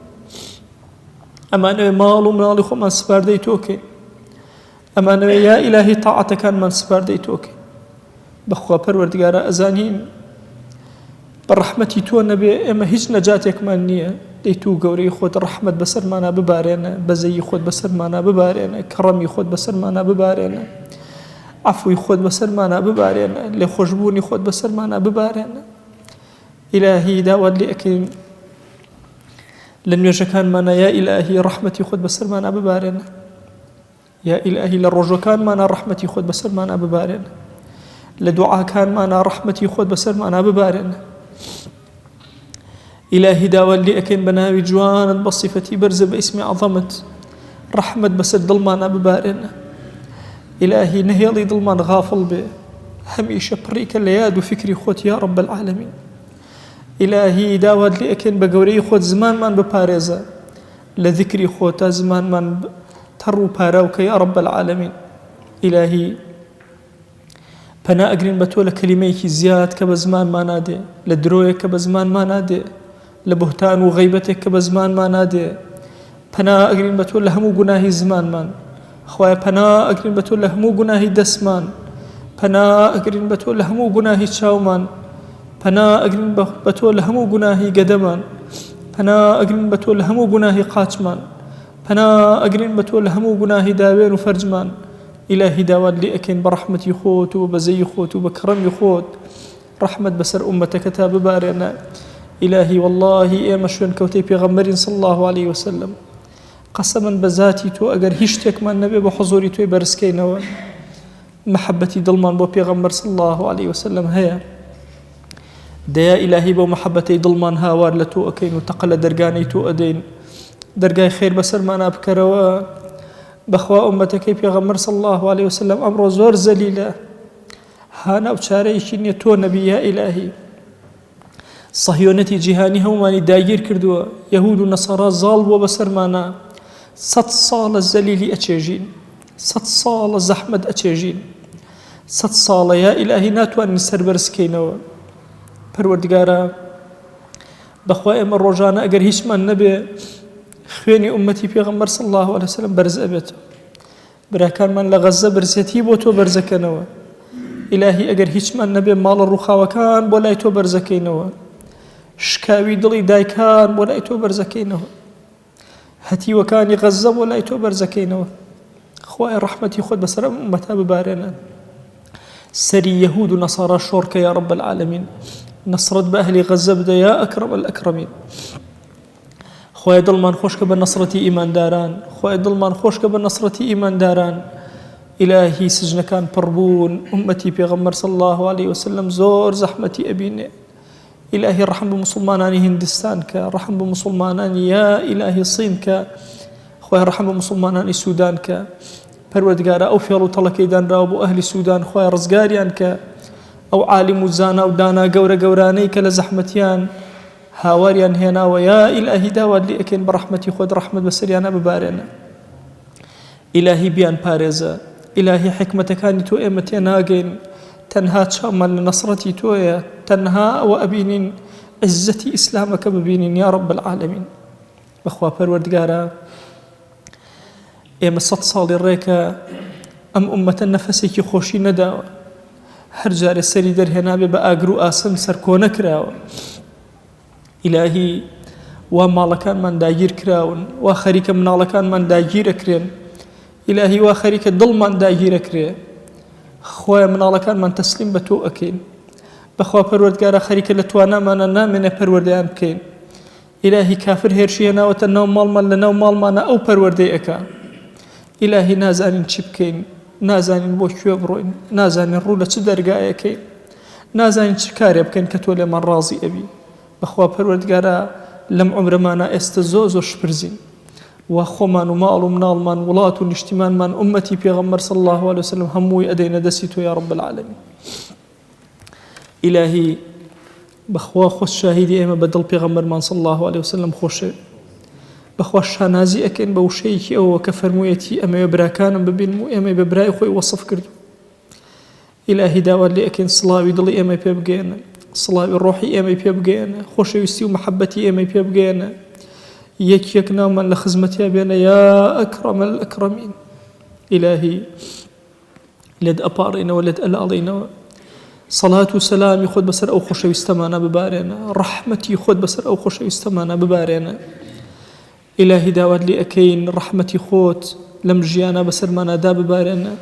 S1: ئەمانەوێ ماڵ و مناڵی خۆمان سپاردەی تۆکەین ئەمانەوێ یا ئیلاهی تاعەتەکانمان سپاردەی تۆکەین بەخوا پەروەردگارە ئەزانین بە ڕەحمەتی تۆ نەبێ ئێمە هیچ نەجاتێکمان نییە دەی تو گەورەی خۆت ڕەحمەت بەسەرمانە ببارێنە بەزەیی خۆت بەسەرمانە ببارێنە کەڕەمی خۆت بەسەرمانە ببارێنە عەفوی خۆت بەسەرمانە ببارێنە لێ خۆشبوونی خۆت بەسەرمانە ببارێنە ئیلاهی داوات لێ ئەکەین لە نوێژەکانمانە یا ئیلاهی ڕەحمەتی خۆت بەسەرمانە ببارێنە یا ئیلاهی لە ڕۆژەکانمانە ڕەحمەتی خۆت بەسەرمانە ببارێنە لە دوعاکانمانە ڕەحمەتی خۆت بەسەرمانە ببارێنە ئیلاهی داوات لێ ئەکەین بە ناوی جوانت بە صیفەتی بەرزە بە ئیسمی عەظەمت ڕەحمەت بەسەر دڵمانە ببارێنە ئیلاهی نەهێڵی دڵمان غافڵ بێ هەمیشە پڕیکە لە یاد و فکری خۆت یا ڕەب العالەمین ئیلاهی داوات لێ ئەکەین بە گەورەی خۆت زمانمان بپارێزە لە ذکری خۆتە زمانمان تەڕ و پاراوکە یا ڕەب العالەمین ئیلاهی پەنا ئەگرین بە تۆ لە کەلیمەیەکی زیاد کە بە زمانمان نادێ لە درۆیەک کە بە زمانمان نادێ لە بوهتان و غەیبەتێک کە بە زمانمان نادێ پەنا ئەگرین بە تۆ لە هەموو گوناهی زمانمان خوایە پەنا ئەگرین بە تۆ لە هەموو گوناهی دەستمان پەنا ئەگرین بە تۆ لە هەموو گوناهی چاومان پەنا ئەگرین بە تۆ لە هەموو گوناهی گەدەمان پەنا ئەگرین بە تۆ لە هەموو گوناهی قاچمان پەنا ئەگرین بە تۆ لە هەموو گوناهی داوێن و فەرجمان ئیلاهی داوات لێ ئەکەین بە ڕەحمەتی خۆت و بە بەزەی خۆت و بە کەڕەمی خۆت رحمة بسر أمتك كتاب بارنا إلهي والله إما شوين كوتي بيغمرين صلى الله عليه وسلم قسما بذاتي تو أجر هشتك من النبي بحضوري تو برسكينوا محبتي ضلمان بو بيغمر صلى الله عليه وسلم هيا ديا إلهي بو محبتي ضلمان هاوار لتو أكين وتقل درقاني تو أدين درقاي خير بسر ما نابكروا بخوا أمتك بيغمر صلى الله عليه وسلم أمر زور زليلة هانا بشاريشين تو نبي يا إلهي صهيونتي جهاني هماني داير كردوا يهود ونصارى ظالبوا بسر مانا 100 صال الزليل أتشيجين 100 صال الزحمة أتشيجين 100 صال يا إلهي ناتوان نسر برسكينوا پروردگارا بخوا إما الرجانا أجر هيش من نبي خويني أمتي بيغمر صلى الله عليه وسلم برز أبيته براكان من لغزة برزيتي بوتو برزكنوا إلهي أجر هيش من نبي مال الرخا وكان بولايتو برزكينوا شكاوي دلي دايكان بولايتو برزكينوا هتي وكاني غزة بولايتو برزكينوا خواي رحمتي خود بسر أمتها ببارنا سري يهود ونصارى شورك يا رب العالمين نصرت بأهل غزة بدا يا أكرم الأكرمين خواهي ظلمان خوشك بالنصرة إيمان داران خواهي ظلمان خوشك بالنصرة إيمان داران إلهي سجن كان بربون أمتي بيغمر صلى الله عليه وسلم زور زحمتي أبيني إلهي رحم بمسلماناني هندستانك رحم بمسلماناني يا إلهي صينك خواهي رحم بمسلماناني سودانك پروردگارا أو فيرو طلقيدان رابو أهل السودان خواهي رزقاريانك أو عالم وزانا ودانا قورا قورانيك لزحمتيان هاواريان هنا ويا إلهي داود لي أكين برحمتي خود رحمة بسريانا ببارنا إلهي بيان باريزا إلهي حكمتك هاني تو إمتي ناقين تنها تشامل لنصرتي تويا تنها وأبين عزتي إسلامك ببين يا رب العالمين بخوا پروردگارا إما 100 صالي الريكا أم أمة النفسي خوشي نداوة هر جار سري در هنا بأقرو آسن سركو نكراوة إلهي ومالكان من داجير كراون وخريك منالكان من داجير أكرين إلهي وخريك ضل من داجير أكرين خويا منالكان من تسليم بتو أكين بخوا پروردگارا خريك لتوانا من نامنا پرورديان بكين إلهي كافر هيرشينا وتنو مال من لنو مال مانا أو پروردي أكا إلهي نازانين چی بکەین نازانين بۆ کوێ بڕۆین نازانين ڕوو لە چ دەرگایەکەین نازانين چ کارێ بکەین کە تۆ لێمان ڕازی ئەبی بەخوا پەروەردگارە لەم عومرەمانە ئێستا زۆر شپرزین و خۆمان و ماڵ و مناڵمان وڵات و نیشتیمانمان ئومەتی پێغەمبەر صلی الله عليه وسلم هەمووی ئەدەینە دەستی تۆ یا رب العالمین إلهي بەخوا خۆش شاهیدی ئێمە بەدڵ پێغەمبەرمان صلی الله عليه وسلم خۆشە بەخوا شانازی ئەکەین بە وشەیەکی ئەوە کە فەرموویەتی ئەمەوێ براکانم ببین و ئێمە بە برای خۆی وەسف کردو إلهي داوات لێ ئەکەین سڵاوی دڵی ئێمە پێ بگەێنە سڵاوی ڕۆحی ئێمە پێ بگەێنە خۆشەویستی و محەبەتی ئێمە پێ بگەێنە یەک ناومان لە خزمەتیا بێنە یا ئەکرەم الئەکرەمین إلهي لێت ئەپاڕێنەوە لێت ئەلاڵێنەوە صلاة و سلامی خۆت بەسەر ئەو خۆشەویستەمانە ببارێنە ڕەحمەتی خۆت بەسەر ئەو خۆشەویستەمانە ببارێنە إلهي داود لي أكين رحمتي خوت لم جيانا بسر ما نادا ببارنا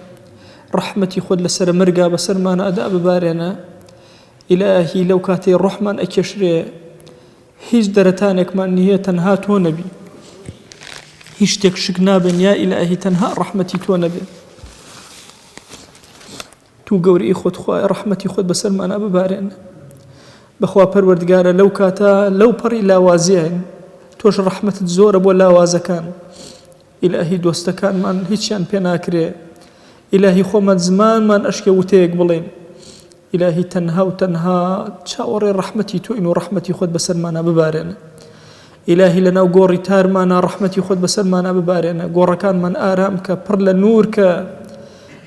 S1: رحمتي خود لسر مرقا بسر ما نادا ببارنا إلهي لو كاتي الرحمن أكشري هيج درتانك ما نهي تنها تو نبي هيج تكشك نابن يا إلهي تنها رحمتي تو نبي تو قوري خود خواهي رحمتي خود بسر ما نادا ببارنا بخوا پروردگارا لو كاتا لو بري لا وازعين توش رحمة زور ولا وازكان إلهي دوستكان من هيتشان بيناكري إلهي خومت زمان من أشكي وتيك بلين إلهي تنها وتنها تشاوري رحمتي تو إنو رحمتي خود بسر مانا ببارنا إلهي لنا وقوري تار مانا رحمتي خود بسر مانا ببارنا قورا كان من آرامك برلا نورك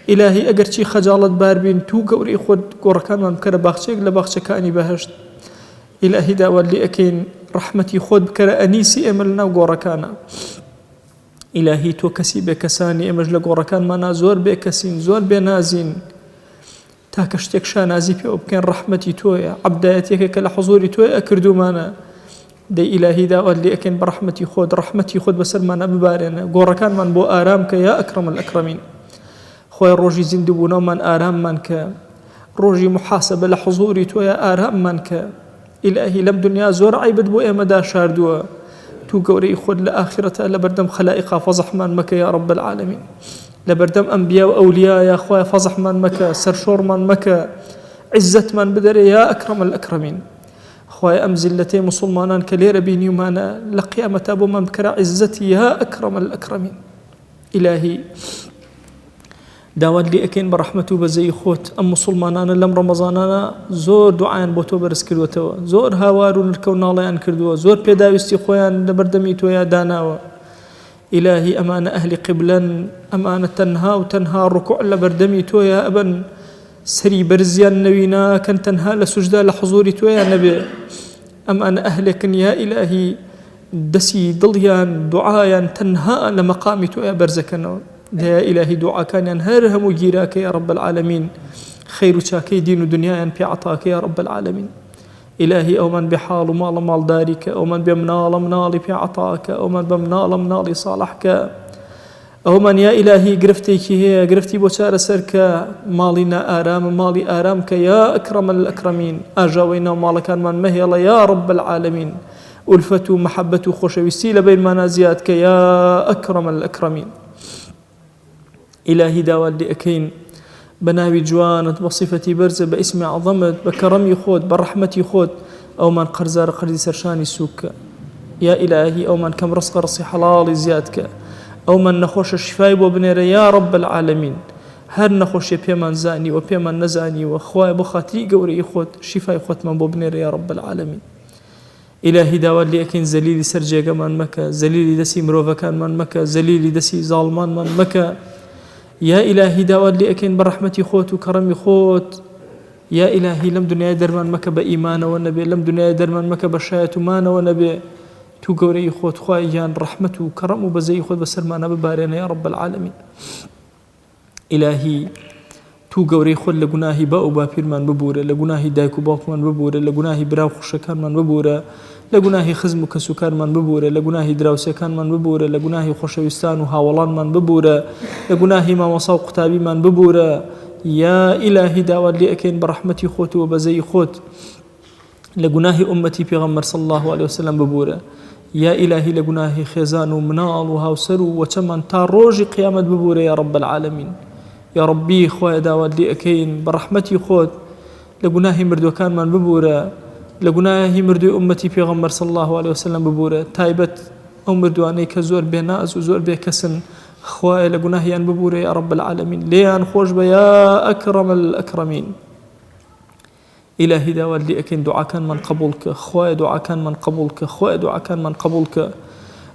S1: إلهي أقر چي خجالت باربين تو قوري خود قورا كان من بكرا باخشيك لباخشي كاني بهشت إلهي داول لي أكين رحمتي خود بكرا أنيسي أملنا وقوركانا إلهي تو كسي بكساني أمج لقوركان مانا زور بكسين زور بنازين تاكشتك شانازي في أبكين رحمتي تويا عبدايتك كالحضوري تويا أكردو مانا دي إلهي داول لي أكين برحمتي خود بسر مانا ببارنا قوركان من بو آرامك يا أكرم الأكرمين خويا الروجي زندبونا من آرام منك ڕۆژی محاسبە لە حوزوری تۆیە ئاراممان کە ئیلاهی لەم دنیا زۆر عیبت بۆ ئێمەدا شاردووە تو گەورەی خۆت لە ئاخرەتە لە بەردەم خەلائقا فەزەحمان مەکە یا رب العالمین لە بەردەم ئەنبیا و ئەولیا یا خوایە فەزەحمان مەکە سەرشۆڕمان مەکە عزتمان بدەرێ یا ئەکرەم الئەکرەمین خوایە ئەم زیلەتەی موسڵمانان کە لێرە بینیومانە لە قیامەتە بۆمان بکرا عزەتی یا ئەکرەم الئەکرەمین ئیلاهی داوات لێ ئەکەین بە ڕەحمەت و بەزەی خۆت ئەم موسڵمانانە لەم ڕەمەزانانە زۆر دوعایان بۆ تۆ بەرز کردوێتەوە زۆر هاوار و نرکە و ناڵەیان کردووە زۆر پێداویستی خۆیان لە بەردەمی تۆیە داناوە ئیلاهی ئەمانە ئەهلی قیبلەن ئەمانە تەنها و تەنها ڕکوع لە بەردەمی تۆیە ئەبەن سەری بەرزیان نەوی ناکەن تەنها لە سوجدا لە حوزوری تۆیە نەبێ ئەمانە ئەهلێکن یا ئیلاهی دەسی دڵیان دوعایان تەنها لە مەقامی تۆیە بەرزەکەنەوە يا إلهي دعاء كان هرهم وجيراك يا رب العالمين خير شاكي دين ودنيا في عطاك يا رب العالمين إلهي أو من بحال مال دارك أو من بمنال في عطاك أو من بمنال صالحك أو من يا إلهي قرفتي بوشار سرك مالنا آرام مالي آرامك يا أكرم الأكرمين أجاوينا مالك من مهيلا يا رب العالمين ألفة محبة خوشويستي بين منازياتك يا أكرم الأكرمين إلهي داوال لأكين بناوي جوانت بصفتي برزة باسم عظمت بكرمي خود برحمتي خود أو من قرزار قردي سرشاني سوك يا إلهي أو من كم رزق رصي حلال زيادك أو من نخوش الشفاء وبنير يا رب العالمين هر نخوش بيمان زاني وبيمان نزاني وخواي بخاتري قوري خود شفاء خود من ببنير يا رب العالمين إلهي داوال لأكين زليلي سرجيق من مكة زليلي دسي مروفكان من مكة زليلي دسي ظالمان من مكة يا إلهي داود لي أكين برحمتي خوت وكرمي خوت يا إلهي لم دنيا درمان مكة بإيمان والنبي لم دنيا درمان مكة بشاية مان والنبي تو قوري خوت خوايجان رحمته وكرم وبزي خوت بسرمانا ببارينا يا رب العالمين إلهي تو قوري خوت لقناهي باو بابير من ببورة لقناهي دايكو باوك من ببورة لقناهي براو خشكان من ببورة لقناهي خزم كسوكان من ببورة لقناهي دراوسكان من ببورة لقناهي خوشويستان وهاولان من ببورة لقناهي ما وصاو قتابي من ببورة يا إلهي داود لي أكين برحمتي خوت وبزي خوت لقناهي أمتي بيغمر صلى الله عليه وسلم ببورة يا إلهي لقناهي خزان ومنال وهاوسرو وچمن تاروج قيامة ببورة يا رب العالمين يا ربي خويا داود لي أكين برحمتي خوت لقناهي مردوكان من ببورة لقناهي مردو أمتي بيغمر صلى الله عليه وسلم ببورة تايبت أو مردواني كزور بناز وزور بكسن خويا لقناهي أن ببورة يا رب العالمين ليان خوش بيا أكرم الأكرمين إلهي داود لي أكين دعاء كان من قبولك خويا دعاء كان من قبولك خويا دعاء كان من قبولك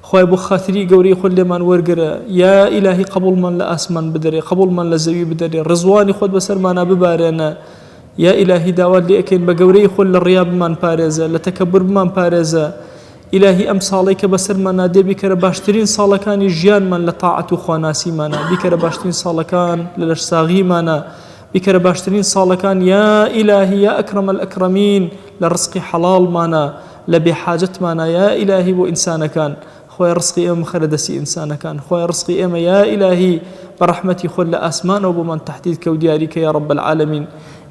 S1: خويا بخاطري قوري خل من ورقرة يا إلهي قبول من لأسمن بدري قبول من لزوي بدري رزواني خد بسر ما ببارنا يا إلهي داود لي أكين بقوري خل الرياب من بارزة لتكبر من بارزة إلهي أم صاليك بسر منا دي بكر باشترين صالكان جيان من لطاعة خواناسي منا بكر باشترين صالكان للشساغي منا بكر باشترين صالكان يا إلهي يا أكرم الأكرمين لرزق حلال منا لبي حاجة منا يا إلهي وإنسان كان خويا رزقي أم خردسي إنسان كان خويا رزقي أم يا إلهي برحمتي خل أسمان وبمن تحديدك وديارك يا رب العالمين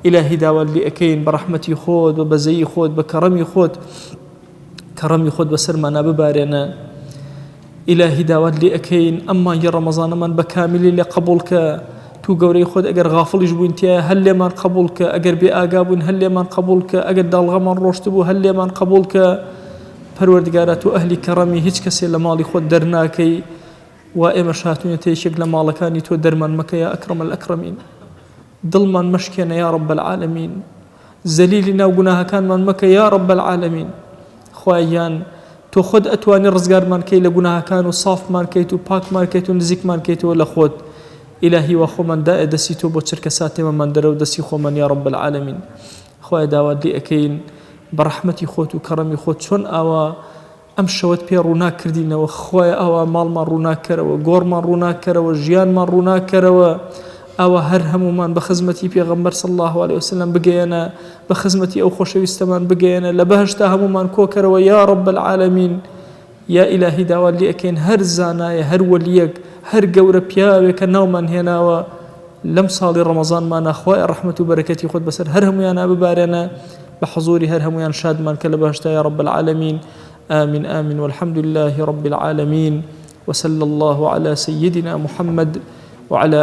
S1: إلهي داول لي أكين برحمتي خود وبزي خود بكرمي خود كرمي خود بسرمانا ببارنا إلهي داود لي أكين أما يا رمضان من بكامل لقبولك تو قوري خود أجر غافل يجبون تيا هل من قبولك أجر بآجابون هل من قبولك أجر دالغ من روشتبو هل من قبولك پروردگارات أهل كرمي هيج كسي لمالي خود درناكي وإما شاتون تيشق لمالكاني تو درمان مكا يا أكرم الأكرمين ظلما مشكنا يا رب العالمين زليلنا وقناها كان من مكة يا رب العالمين خوايان تو خد أتواني رزقار من كي لقناها كانوا صاف من كيتو باك من كيتو نزيك من كيتو ولا خود إلهي وخو من داء دسيتو بوشركة ساتي من درو دسي خو من يا رب العالمين خوايا داود لي أكين برحمتي خوت وكرمي خوت شون أوا أمشوت بي روناك كردينا وخوايا أوا مال من روناك كروا قور من روناك كروا جيان من روناك كروا أو هرهم من بخزمتي بيغمبر صلى الله عليه وسلم بقينا بخزمتي أو خوشويستمان بقينا لبهشتهم من كوكر ويا رب العالمين يا إلهي داول لي أكين هر زانايا هر وليك هر قور بياوي كنومن هنا لم صالي رمضان ما نخواء رحمة وبركة خود بسر هرهم يانا ببارنا بحضوري هرهم يان شاد من كلبهشتا يا رب العالمين. آمين آمين والحمد لله رب العالمين. وصلى الله على سيدنا محمد وعلى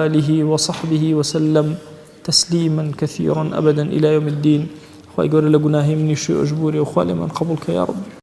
S1: آله وصحبه وسلم تسليما كثيرا أبدا إلى يوم الدين. خواهي قول لقناهي مني شيء أجبوري وخوالي من قبولك يا رب.